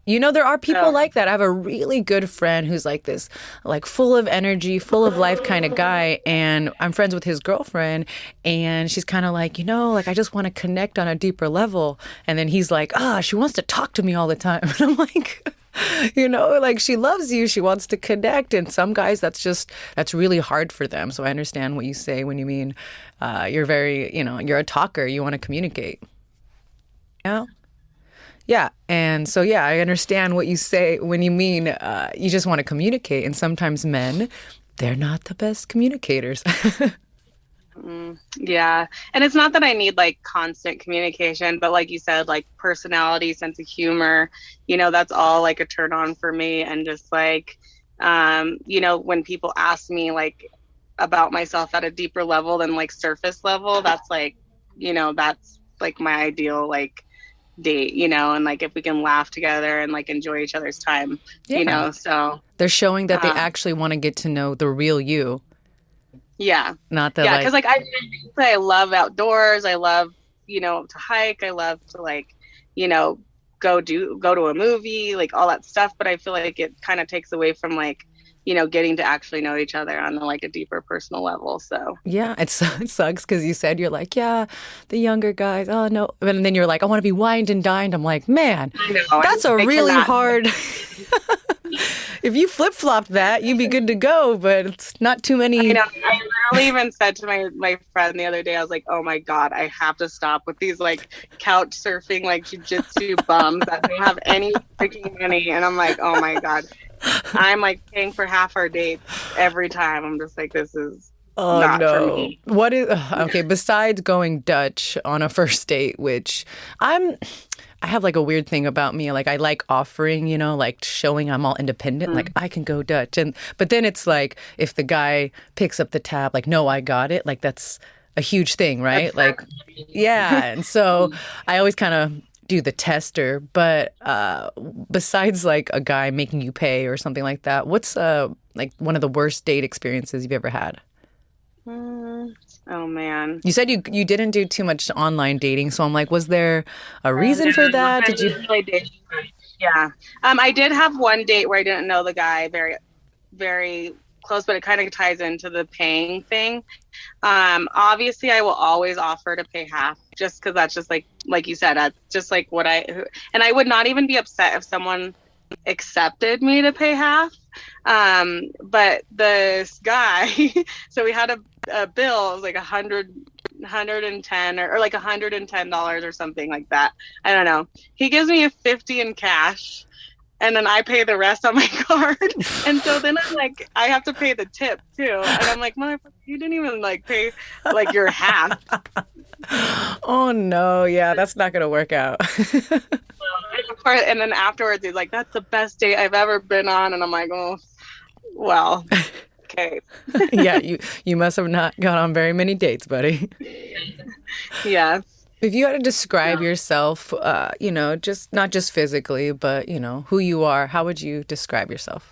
You know, there are people like that. I have a really good friend who's like this, like full of energy, full of life kind of guy. And I'm friends with his girlfriend. And she's kind of like, you know, like I just want to connect on a deeper level. And then he's like, she wants to talk to me all the time. And I'm like, you know, like she loves you. She wants to connect. And some guys, that's really hard for them. So I understand what you say when you mean you're very, you know, you're a talker. You want to communicate. Yeah. Yeah. And so, yeah, I understand what you say when you mean you just want to communicate. And sometimes men, they're not the best communicators. Yeah. And it's not that I need like constant communication, but like you said, like personality, sense of humor, you know, that's all like a turn on for me. And just like, you know, when people ask me like about myself at a deeper level than like surface level, that's like, you know, that's like my ideal like date, you know, and like if we can laugh together and like enjoy each other's time, you know, so they're showing that they actually want to get to know the real you. Yeah. Not that because like I love outdoors. I love, you know, to hike. I love to like, you know, go to a movie, like all that stuff. But I feel like it kind of takes away from like, you know, getting to actually know each other on like a deeper personal level. So yeah, it sucks because you said you're like, yeah, the younger guys. Oh no, and then you're like, I want to be wined and dined. I'm like, man, that's a really hard. If you flip flopped that, you'd be good to go. But it's not too many. I know. I literally even said to my friend the other day, I was like, oh my God, I have to stop with these like couch surfing like jiu-jitsu bums that don't have any freaking money. And I'm like, oh my God. I'm like paying for half our dates every time. I'm just like, this is not for me. What is okay? Besides going Dutch on a first date, which I have like a weird thing about me. Like I like offering, you know, like showing I'm all independent. Like I can go Dutch, but then it's like if the guy picks up the tab, like no, I got it. Like that's a huge thing, right? Like yeah, and so I always kind of do the tester, but besides like a guy making you pay or something like that, what's like one of the worst date experiences you've ever had? Oh man, you said you didn't do too much online dating, so I'm like, was there a reason for that? Did you? Yeah. I did have one date where I didn't know the guy very, very close, but it kind of ties into the paying thing. Obviously I will always offer to pay half just because that's just like you said, that's just like and I would not even be upset if someone accepted me to pay half. But this guy, so we had a bill, it was like 110 or like $110 or something like that. I don't know. He gives me a 50 in cash, and then I pay the rest on my card. And so then I'm like, I have to pay the tip too. And I'm like, motherfucker, you didn't even like pay like your half. Oh no, yeah, that's not gonna work out. And then afterwards, he's like, that's the best date I've ever been on. And I'm like, oh, well, okay. Yeah, you must have not gone on very many dates, buddy. Yeah. If you had to describe yourself, just not just physically, but who you are, how would you describe yourself?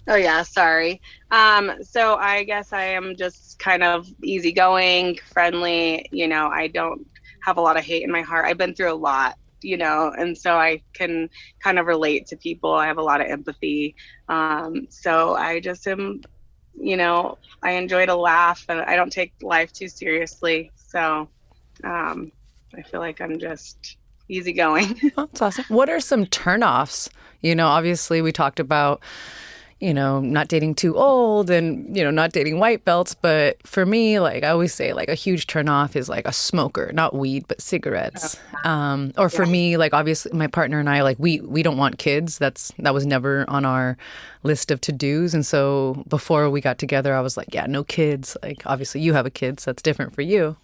Oh yeah, sorry. So I guess I am just kind of easygoing, friendly. I don't have a lot of hate in my heart. I've been through a lot, and so I can kind of relate to people. I have a lot of empathy. So I just am, I enjoy to laugh, and I don't take life too seriously. So I feel like I'm just easygoing. Oh, that's awesome. What are some turnoffs? Obviously we talked about, not dating too old and, not dating white belts. But for me, like I always say, like a huge turnoff is like a smoker, not weed, but cigarettes. Or for me, like obviously my partner and I, like we don't want kids. That was never on our list of to-dos. And so before we got together, I was like, yeah, no kids. Like obviously you have a kid, so that's different for you.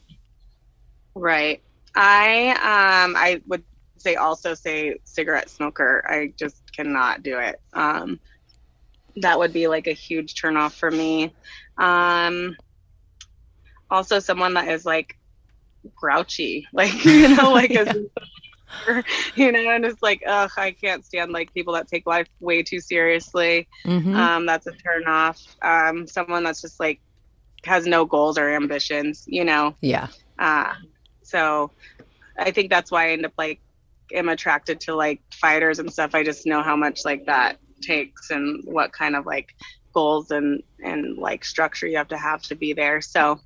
Right. I would say cigarette smoker. I just cannot do it. That would be like a huge turnoff for me. Also someone that is like grouchy, like, like, and it's like, ugh, I can't stand like people that take life way too seriously. Mm-hmm. That's a turnoff. Someone that's just like has no goals or ambitions, Yeah. So I think that's why I end up like am attracted to like fighters and stuff. I just know how much like that takes and what kind of like goals and like structure you have to be there. So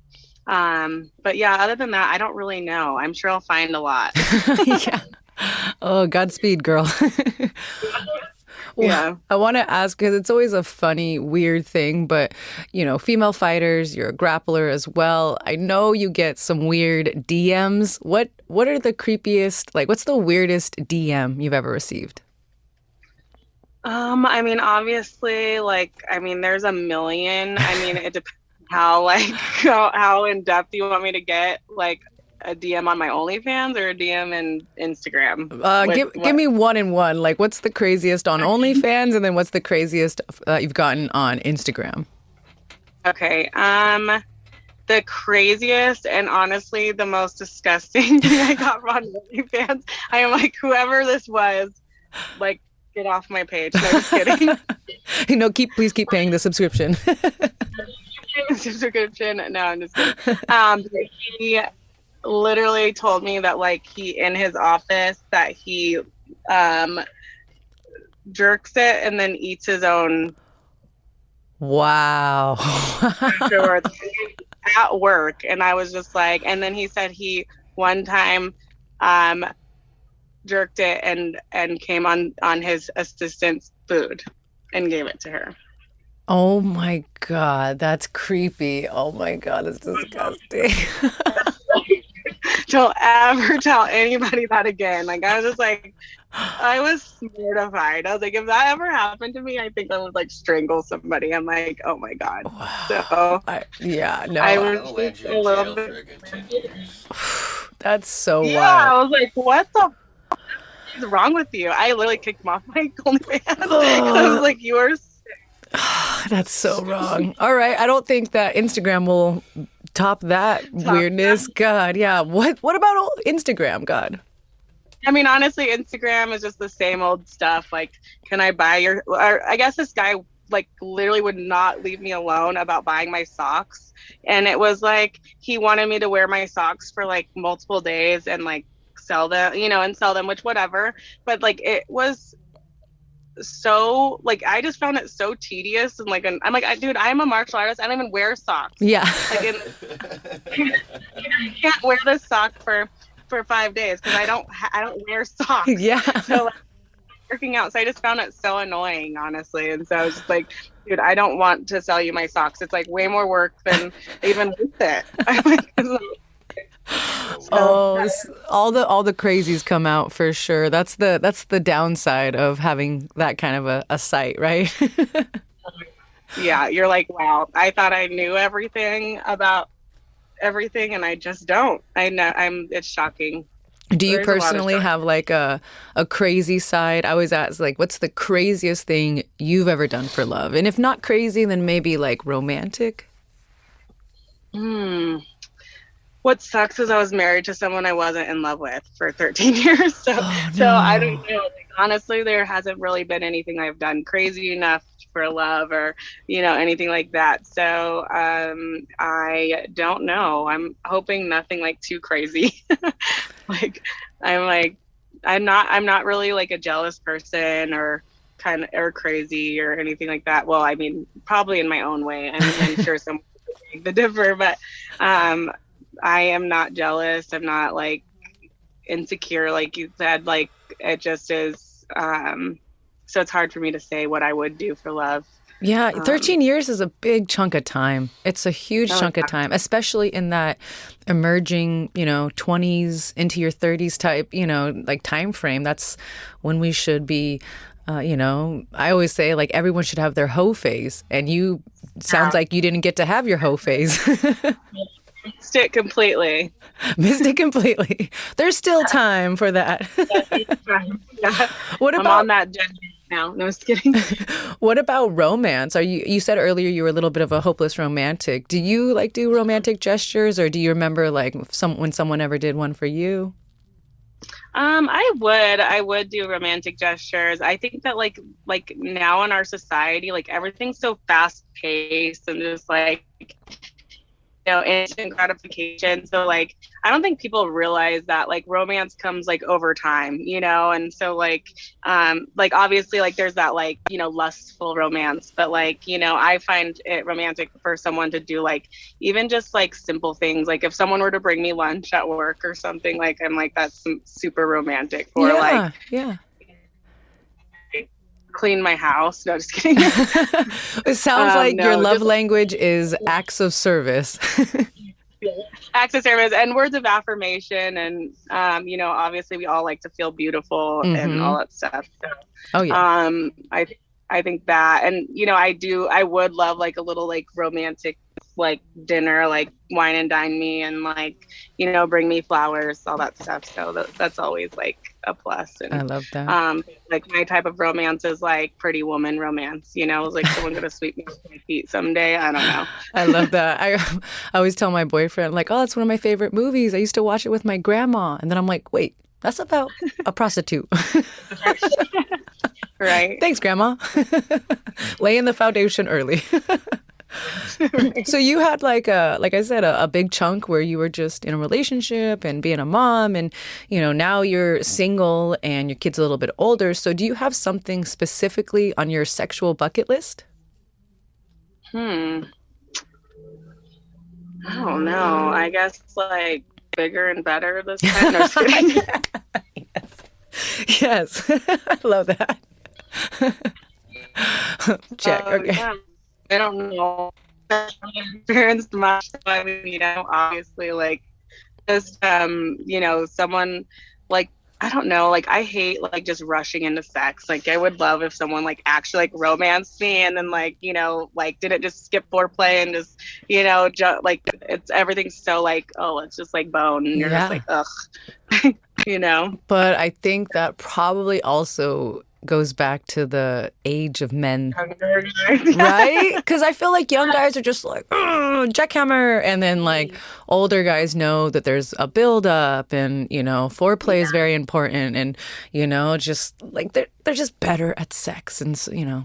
but yeah, other than that, I don't really know. I'm sure I'll find a lot. Yeah. Oh, Godspeed, girl. Well, yeah. I want to ask, because it's always a funny, weird thing, but, female fighters, you're a grappler as well. I know you get some weird DMs. What are the creepiest, like, what's the weirdest DM you've ever received? I mean, obviously, there's a million. I mean, it depends how in depth you want me to get, like, a DM on my OnlyFans or a DM in Instagram? Give me one and one. Like, what's the craziest on OnlyFans, and then what's the craziest you've gotten on Instagram? Okay. The craziest and honestly the most disgusting thing I got on OnlyFans. I am like, whoever this was, like, get off my page. No, just kidding. Please keep paying the subscription. Subscription. No, I'm just kidding. He literally told me that like he in his office that he jerks it and then eats his own. Wow. Afterwards at work. And I was just like, and then he said he one time jerked it and came on his assistant's food and gave it to her. Oh my God, that's creepy. Oh my God, that's disgusting. Don't ever tell anybody that again. Like, I was just like, I was mortified. I was like, if that ever happened to me, I think I would like strangle somebody. I'm like, oh my God. Wow. So I That'll land you in jail for a good 10 years. That's so yeah, wild. I was like, what the f- is wrong with you? I literally kicked him off my OnlyFans. I was like, you are sick. That's so wrong. All right, I don't think that Instagram will top that weirdness. God, yeah. What about Instagram? God. I mean, honestly, Instagram is just the same old stuff. Like, can I buy your? Or I guess this guy like literally would not leave me alone about buying my socks, and it was like he wanted me to wear my socks for like multiple days and like sell them, and sell them, which whatever. But like it was so like I just found it so tedious and like I'm like, dude, I'm a martial artist. I don't even wear socks. Yeah. Like I can't wear this sock for 5 days because I don't wear socks. Yeah. So like, working out, so I just found it so annoying, honestly. And so I was just like, dude, I don't want to sell you my socks. It's like way more work than even with it. All the crazies come out for sure. That's the downside of having that kind of a site, right? Yeah, you're like, wow, I thought I knew everything about everything, and I just don't. I know, it's shocking. Do you personally have like a crazy side? I always ask, like, what's the craziest thing you've ever done for love? And if not crazy, then maybe like romantic? What sucks is I was married to someone I wasn't in love with for 13 years. So I don't know. Like, honestly, there hasn't really been anything I've done crazy enough for love or, anything like that. So I don't know. I'm hoping nothing like too crazy. I'm not really like a jealous person or crazy or anything like that. Well, I mean, probably in my own way. I'm sure someone would beg to differ, but I am not jealous. I'm not like insecure, like you said. Like it just is. So it's hard for me to say what I would do for love. Yeah, 13 years is a big chunk of time. It's a huge chunk of time, especially in that emerging, 20s into your 30s type, like time frame. That's when we should be, I always say like everyone should have their hoe phase. And sounds like you didn't get to have your hoe phase. Missed it completely. There's still time for that. Yeah. What about, I'm on that gender now. No, just kidding. What about romance? You said earlier you were a little bit of a hopeless romantic. Do you like do romantic gestures, or do you remember like when someone ever did one for you? I would do romantic gestures. I think that like now in our society, like everything's so fast paced and just like, instant gratification. So like, I don't think people realize that like romance comes like over time, and so like obviously like there's that like, lustful romance, but like, I find it romantic for someone to do like even just like simple things. Like if someone were to bring me lunch at work or something, like I'm like, that's super romantic. Or clean my house. No, just kidding. It sounds like your love language is acts of service. Acts of service and words of affirmation, and obviously we all like to feel beautiful and all that stuff. So, I think that, and I would love like a little like romantic like dinner, like wine and dine me, and like bring me flowers, all that stuff. So that's always like a plus. And I love that. Like my type of romance is like Pretty Woman romance. Like someone gonna sweep me off my feet someday. I don't know. I love that. I always tell my boyfriend like, oh, it's one of my favorite movies. I used to watch it with my grandma, and then I'm like, wait, that's about a prostitute. Right. Thanks, Grandma. Laying the foundation early. So you had like I said, a big chunk where you were just in a relationship and being a mom, and now you're single and your kid's a little bit older. So do you have something specifically on your sexual bucket list? I don't know. I guess like bigger and better this time. No, just kidding. Yes. I love that. Check. Okay. Yeah. I don't know. I haven't experienced much. So I mean, obviously, like, just someone like, I don't know, like I hate like just rushing into sex. Like I would love if someone like actually like romanced me and then like like didn't just skip foreplay and just like it's everything's so like, oh, it's just like bone, and you're just like, ugh. But I think that probably also goes back to the age of men, right? Because I feel like young guys are just like jackhammer, and then like older guys know that there's a build up, and foreplay is very important, and just like they're just better at sex, and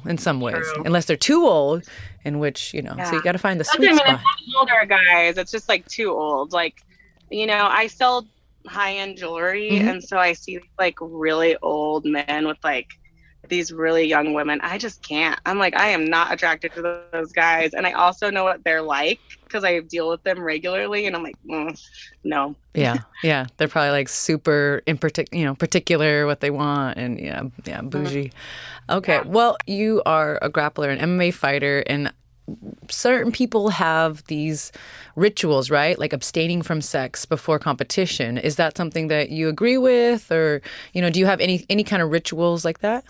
in some ways. True. Unless they're too old, in which so you got to find the sweet spot. Older guys, it's just like too old. Like I still high-end jewelry, and so I see like really old men with like these really young women. I just can't. I'm like, I am not attracted to those guys, and I also know what they're like because I deal with them regularly, and I'm like, no. Yeah, they're probably like super particular what they want, and bougie. Okay, well, you are a grappler, an MMA fighter, and certain people have these rituals, right? Like abstaining from sex before competition. Is that something that you agree with, or do you have any kind of rituals like that?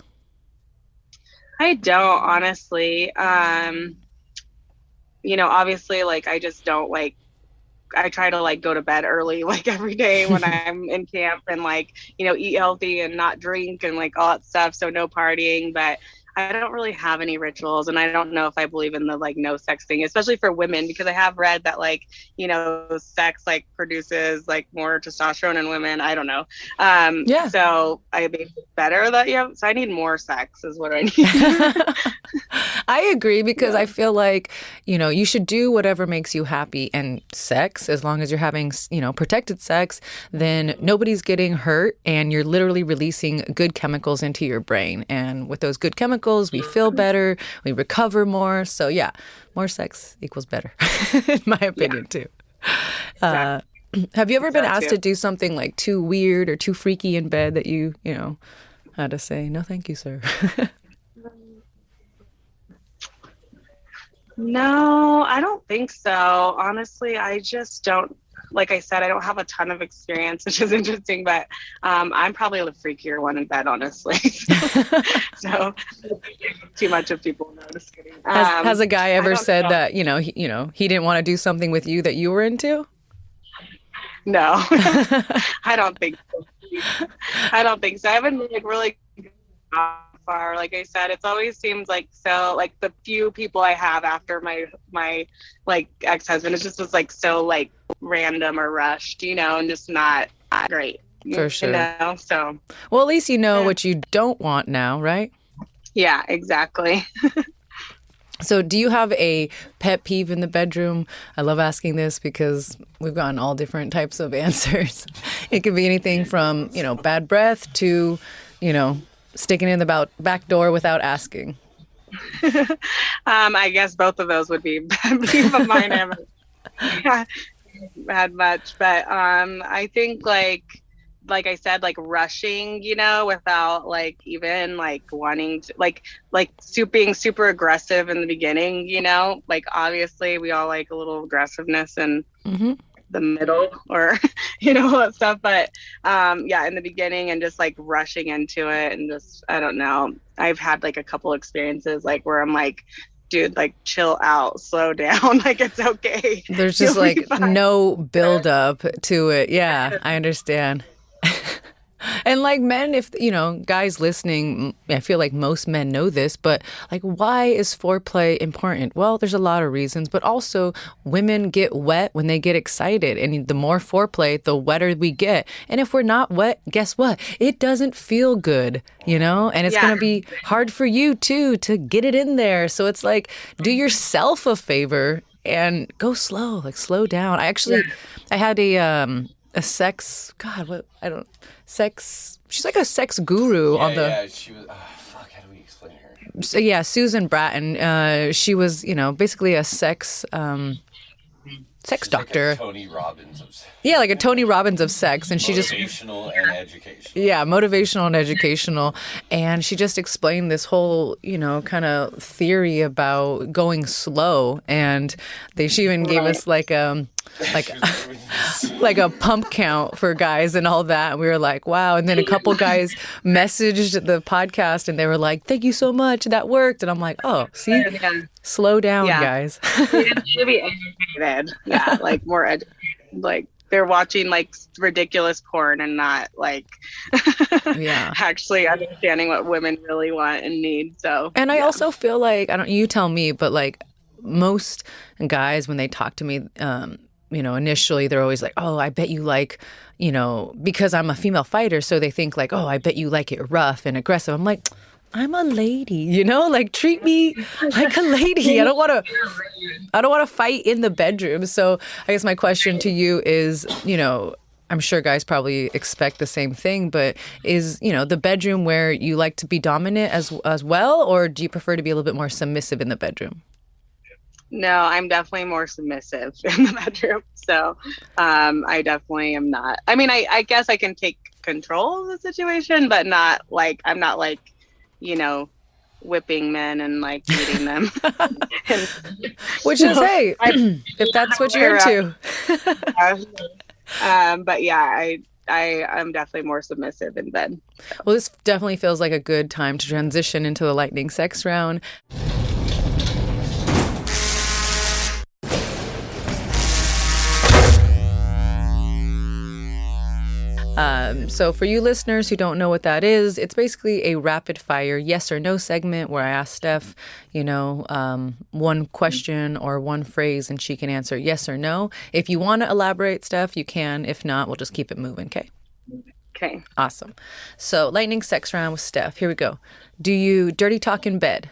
I don't, honestly. Obviously, like I just don't like. I try to like go to bed early, like every day when I'm in camp, and like eat healthy and not drink and like all that stuff. So no partying, but I don't really have any rituals, and I don't know if I believe in the like no sex thing, especially for women, because I have read that like sex like produces like more testosterone in women. I don't know. So I think it's better that so I need more sex is what I need. I agree, because I feel like you should do whatever makes you happy, and sex, as long as you're having protected sex, then nobody's getting hurt, and you're literally releasing good chemicals into your brain, and with those good chemicals we feel better, we recover more. So yeah, more sex equals better in my opinion too. Have you ever been asked to do something like too weird or too freaky in bed that you had to say no thank you, sir? No, I don't think so. Honestly, I just don't. Like I said, I don't have a ton of experience, which is interesting, but I'm probably the freakier one in bed, honestly. So too much of people. No, just kidding. Has a guy ever said that he didn't want to do something with you that you were into? No, I don't think so. I haven't like really far. Like I said, it's always seems like so like the few people I have after my like ex-husband, it just was like so like random or rushed, and just not great. For sure. So well, at least what you don't want now, right? Yeah, exactly. So do you have a pet peeve in the bedroom? I love asking this because we've gotten all different types of answers. It could be anything from bad breath to sticking in the back door without asking. I guess both of those would be peeve of mine. I haven't had much, but I think like I said, like rushing, without like even like wanting to like being super aggressive in the beginning, like obviously we all like a little aggressiveness and the middle or all that stuff, but in the beginning and just like rushing into it and just I don't know, I've had like a couple experiences like where I'm like, dude, like chill out, slow down, like it's okay, there's just like no build up to it. I understand. And like men, if guys listening, I feel like most men know this, but like why is foreplay important? Well, there's a lot of reasons, but also women get wet when they get excited, and the more foreplay, the wetter we get. And if we're not wet, guess what? It doesn't feel good, and it's going to be hard for you too to get it in there. So it's like, do yourself a favor and go slow, like slow down. I had a sex, she's like a sex guru on the... Yeah, she was... fuck, how do we explain her? So, yeah, Susan Bratton. She was, basically a sex doctor. Like a Tony Robbins of sex. Yeah, like a Tony Robbins of sex. And she just... Motivational and educational. Yeah, motivational and educational. And she just explained this whole, kind of theory about going slow. And she even gave us like a pump count for guys and all that. And we were like, wow. And then a couple guys messaged the podcast and they were like, thank you so much. That worked. And I'm like, oh, see, slow down, guys. It should be educated. Yeah, like more educated. Like they're watching like ridiculous porn and not like actually understanding what women really want and need. So, and I also feel like, you tell me, but like most guys, when they talk to me, initially they're always like, oh, I bet you like, because I'm a female fighter. So they think like, oh, I bet you like it rough and aggressive. I'm like, I'm a lady, like treat me like a lady. I don't want to fight in the bedroom. So I guess my question to you is, I'm sure guys probably expect the same thing, but is, the bedroom where you like to be dominant as well, or do you prefer to be a little bit more submissive in the bedroom? No, I'm definitely more submissive in the bedroom. So I definitely am not. I mean, I guess I can take control of the situation, but not like, I'm not like, whipping men and like beating them. Which is, hey, if that's what you're into. But yeah, I'm definitely more submissive in bed. Well, this definitely feels like a good time to transition into the lightning sex round. So for you listeners who don't know what that is, it's basically a rapid fire yes or no segment where I ask Steph, one question or one phrase and she can answer yes or no. If you want to elaborate, Steph, you can. If not, we'll just keep it moving, okay? Okay. Awesome. So lightning sex round with Steph. Here we go. Do you dirty talk in bed?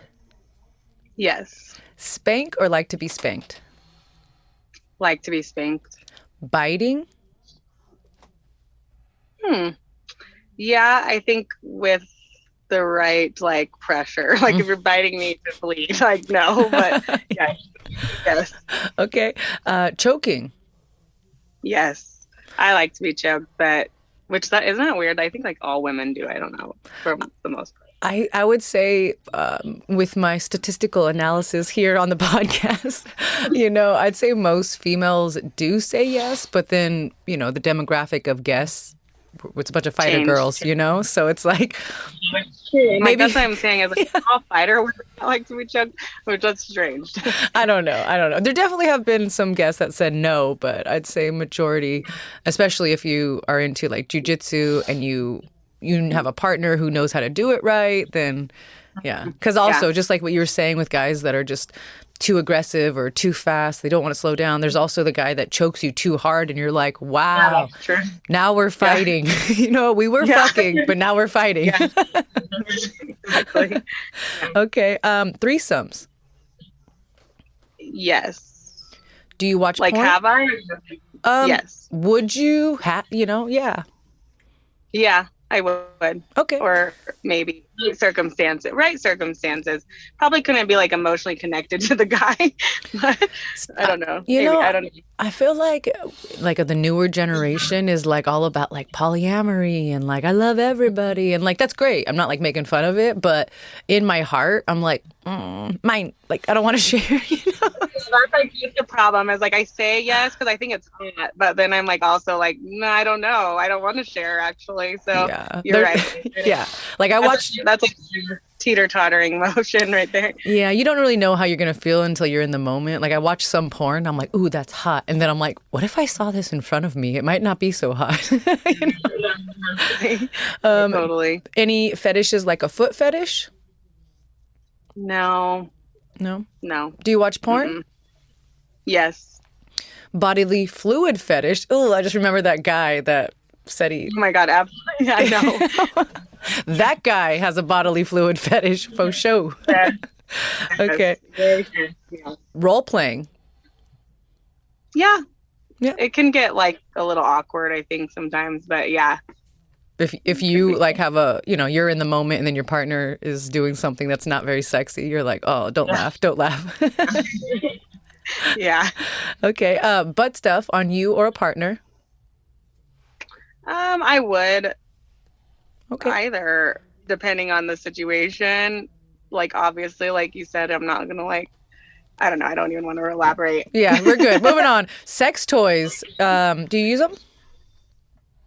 Yes. Spank or like to be spanked? Like to be spanked. Biting? Yeah, I think with the right like pressure, like if you're biting me to bleed, like no, but yeah, yes. Okay. Choking? Yes, I like to be choked, but isn't that weird? I think like all women do. I don't know for the most part. I would say with my statistical analysis here on the podcast, I'd say most females do say yes, but then, the demographic of guests, it's a bunch of fighter girls, so it's like maybe that's what I'm saying is like all fighter women like to be choked, which is strange. I don't know. There definitely have been some guests that said no, but I'd say majority, especially if you are into like jiu-jitsu and you have a partner who knows how to do it right, then yeah. Because also, just like what you were saying with guys that are just too aggressive or too fast, they don't want to slow down. There's also the guy that chokes you too hard and you're like, wow, now we're fighting. We were fucking, but now we're fighting. Yeah. Exactly. Okay. Threesomes. Yes. Do you watch like porn? Have I? Yes. Would you yeah. Yeah, I would. Okay. Or maybe right circumstances. Probably couldn't be like emotionally connected to the guy. But I don't know. I don't know. I feel like the newer generation is like all about like polyamory and like I love everybody and like that's great. I'm not like making fun of it, but in my heart, I'm like, mine. Like I don't want to share. That's like the problem is like I say yes because I think it's hot, but then I'm like also like no, I don't know. I don't want to share actually. So yeah, you're right. Yeah, like I watched. That's like teeter-tottering motion right there. Yeah, you don't really know how you're gonna feel until you're in the moment. Like I watch some porn, I'm like, ooh, that's hot, and then I'm like, what if I saw this in front of me? It might not be so hot. Totally. Any fetishes like a foot fetish? No. Do you watch porn? Mm-mm. Yes. Bodily fluid fetish. Oh, I just remember that guy that said he. Oh my God, absolutely. I know. That guy has a bodily fluid fetish for show. Okay. Yeah. Role playing. Yeah. Yeah. It can get like a little awkward, I think, sometimes, but yeah. If you like have you're in the moment and then your partner is doing something that's not very sexy, you're like, oh, don't laugh. Yeah. Okay. Butt stuff on you or a partner? I would. Okay. Either, depending on the situation. Like, obviously, like you said, I'm not going to like, I don't know. I don't even want to elaborate. Yeah, we're good. Moving on. Sex toys. Do you use them?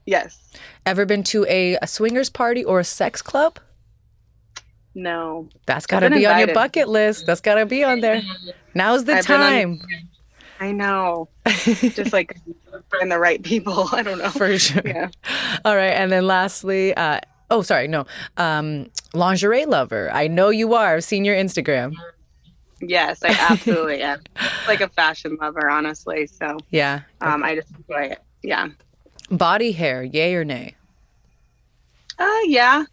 Yes. Ever been to a swingers party or a sex club? No. That's got to be on your bucket list. That's got to be on there. Now's the time. I know. Just like find the right people. I don't know. For sure. Yeah. All right. And then lastly, lingerie lover. I know you are. I've seen your Instagram. Yes, I absolutely am. Like a fashion lover, honestly. So yeah. I just enjoy it. Yeah. Body hair, yay or nay? Yeah.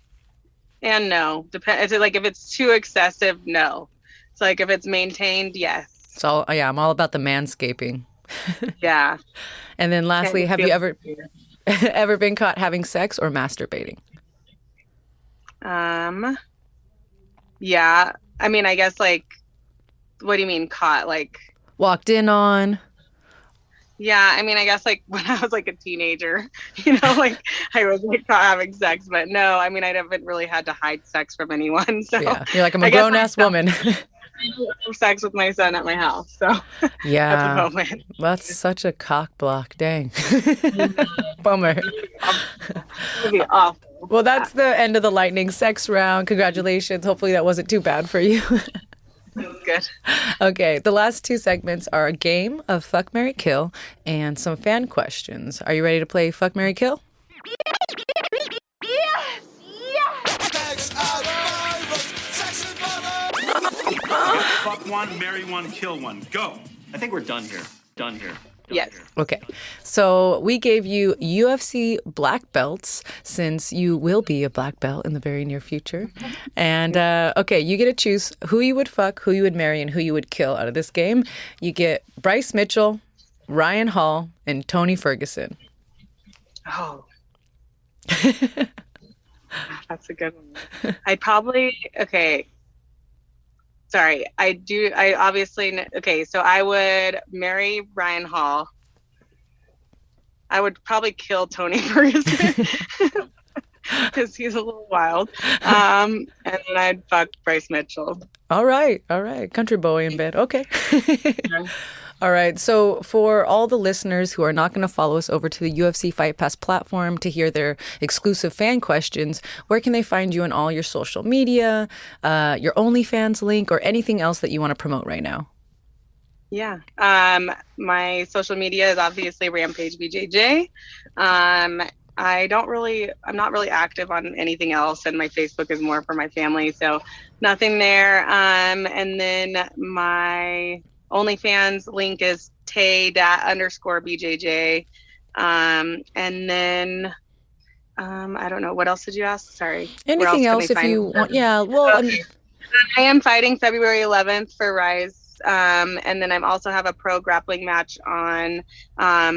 And no. Depends. Like if it's too excessive, no. It's like if it's maintained, yes. So I'm all about the manscaping. Yeah. And then lastly, have you ever Ever been caught having sex or masturbating? Yeah. I mean, I guess like, what do you mean caught? Like, Walked in on? yeah, I mean, I guess like when I was like a teenager, like I was like caught having sex, but no, I mean, I haven't really had to hide sex from anyone. So Yeah, you're like, I'm a I guess grown-ass woman. I do have sex with my son at my house, so Yeah. at the moment. That's such a cock block. Dang. Bummer. It would be awful. Well, that's the end of the lightning sex round. Congratulations. Hopefully that wasn't too bad for you. Good. Okay, the last two segments are a game of Fuck, Marry, Kill and some fan questions. Are you ready to play Fuck, Marry, Kill? Fuck one, marry one, kill one. Go. I think we're done here. Done here. Yes. Okay, so we gave you UFC black belts since you will be a black belt in the very near future. And okay, you get to choose who you would fuck, who you would marry, and who you would kill out of this game. You get Bryce Mitchell, Ryan Hall, and Tony Ferguson. Oh. That's a good one. Okay. Sorry, I obviously, okay, so I would marry Ryan Hall. I would probably kill Tony Ferguson because he's a little wild. And then I'd fuck Bryce Mitchell. All right. Country boy in bed. Okay. All right. So for all the listeners who are not going to follow us over to the UFC Fight Pass platform to hear their exclusive fan questions, where can they find you on all your social media, your OnlyFans link, or anything else that you want to promote right now? Yeah. My social media is obviously Rampage BJJ. I'm not really active on anything else, and my Facebook is more for my family, so nothing there. And then my OnlyFans link is tay_BJJ. And then I don't know, what else did you ask? Sorry. Anything else if you want? Yeah. Well, okay. I am fighting February 11th for Rise. And then I also have a pro grappling match on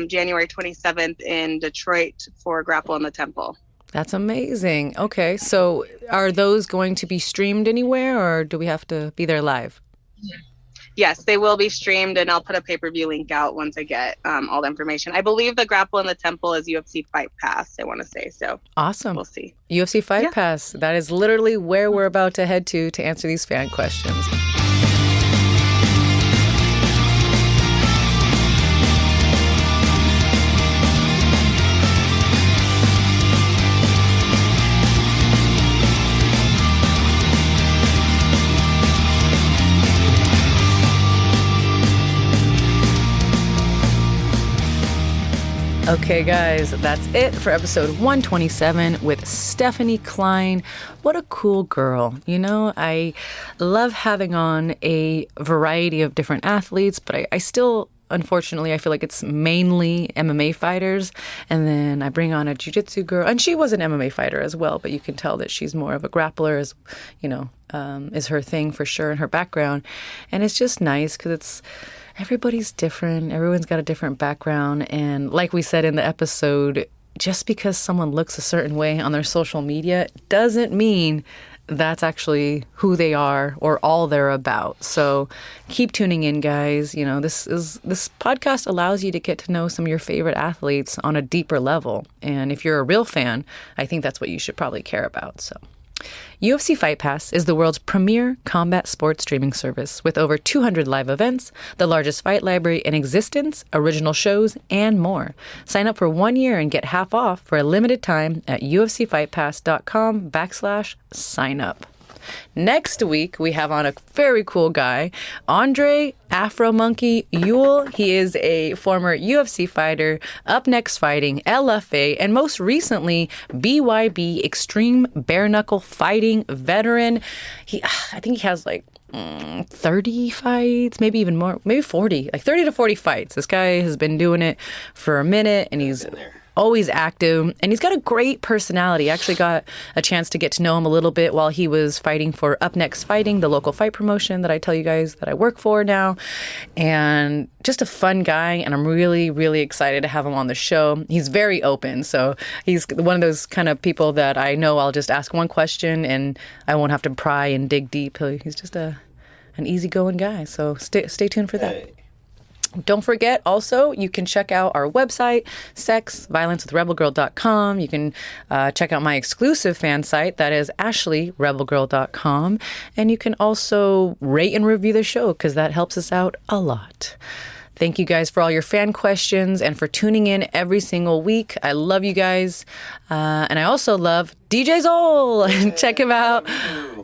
January 27th in Detroit for Grapple in the Temple. That's amazing. Okay. So are those going to be streamed anywhere, or do we have to be there live? Yes, they will be streamed, and I'll put a pay-per-view link out once I get all the information. I believe the Grapple in the Temple is UFC Fight Pass, I want to say. So awesome. We'll see. UFC Fight Pass. That is literally where we're about to head to answer these fan questions. Okay, guys, that's it for episode 127 with Stephanie Cline. What a cool girl. I love having on a variety of different athletes, but I still, unfortunately, I feel like it's mainly MMA fighters. And then I bring on a jiu-jitsu girl, and she was an MMA fighter as well, but you can tell that she's more of a grappler, is her thing for sure in her background. And it's just nice because everybody's different. Everyone's got a different background. And like we said in the episode, just because someone looks a certain way on their social media doesn't mean that's who they are or all they're about. So keep tuning in, guys. This podcast allows you to get to know some of your favorite athletes on a deeper level. And if you're a real fan, I think that's what you should probably care about. So UFC Fight Pass is the world's premier combat sports streaming service with over 200 live events, the largest fight library in existence, original shows, and more. Sign up for 1 year and get half off for a limited time at ufcfightpass.com/sign up. Next week, we have on a very cool guy, Andre Afro Monkey Ewell. He is a former UFC fighter, Up Next Fighting, LFA, and most recently, BYB Extreme Bare Knuckle Fighting veteran. I think he has 30 fights, maybe even more, maybe 40, 30 to 40 fights. This guy has been doing it for a minute, and he's always active, and he's got a great personality. I actually got a chance to get to know him a little bit while he was fighting for Up Next Fighting, the local fight promotion that I tell you guys that I work for now. And just a fun guy, and I'm really, really excited to have him on the show. He's very open, so he's one of those kind of people that I know I'll just ask one question and I won't have to pry and dig deep. He's just an easygoing guy, so stay tuned for that. Hey. Don't forget, also, you can check out our website, sexviolencewithrebelgirl.com. You can check out my exclusive fan site, that is ashleyrebelgirl.com. And you can also rate and review the show, because that helps us out a lot. Thank you guys for all your fan questions and for tuning in every single week. I love you guys. And I also love DJ Zol. Check him out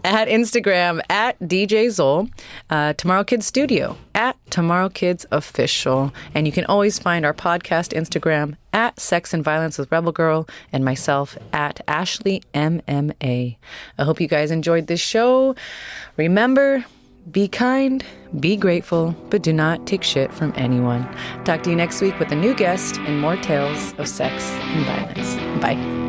at Instagram at DJ Zol. Tomorrow Kids Studio at Tomorrow Kids Official. And you can always find our podcast Instagram at Sex and Violence with Rebel Girl, and myself at Ashley MMA. I hope you guys enjoyed this show. Remember, be kind, be grateful, but do not take shit from anyone. Talk to you next week with a new guest and more tales of sex and violence. Bye.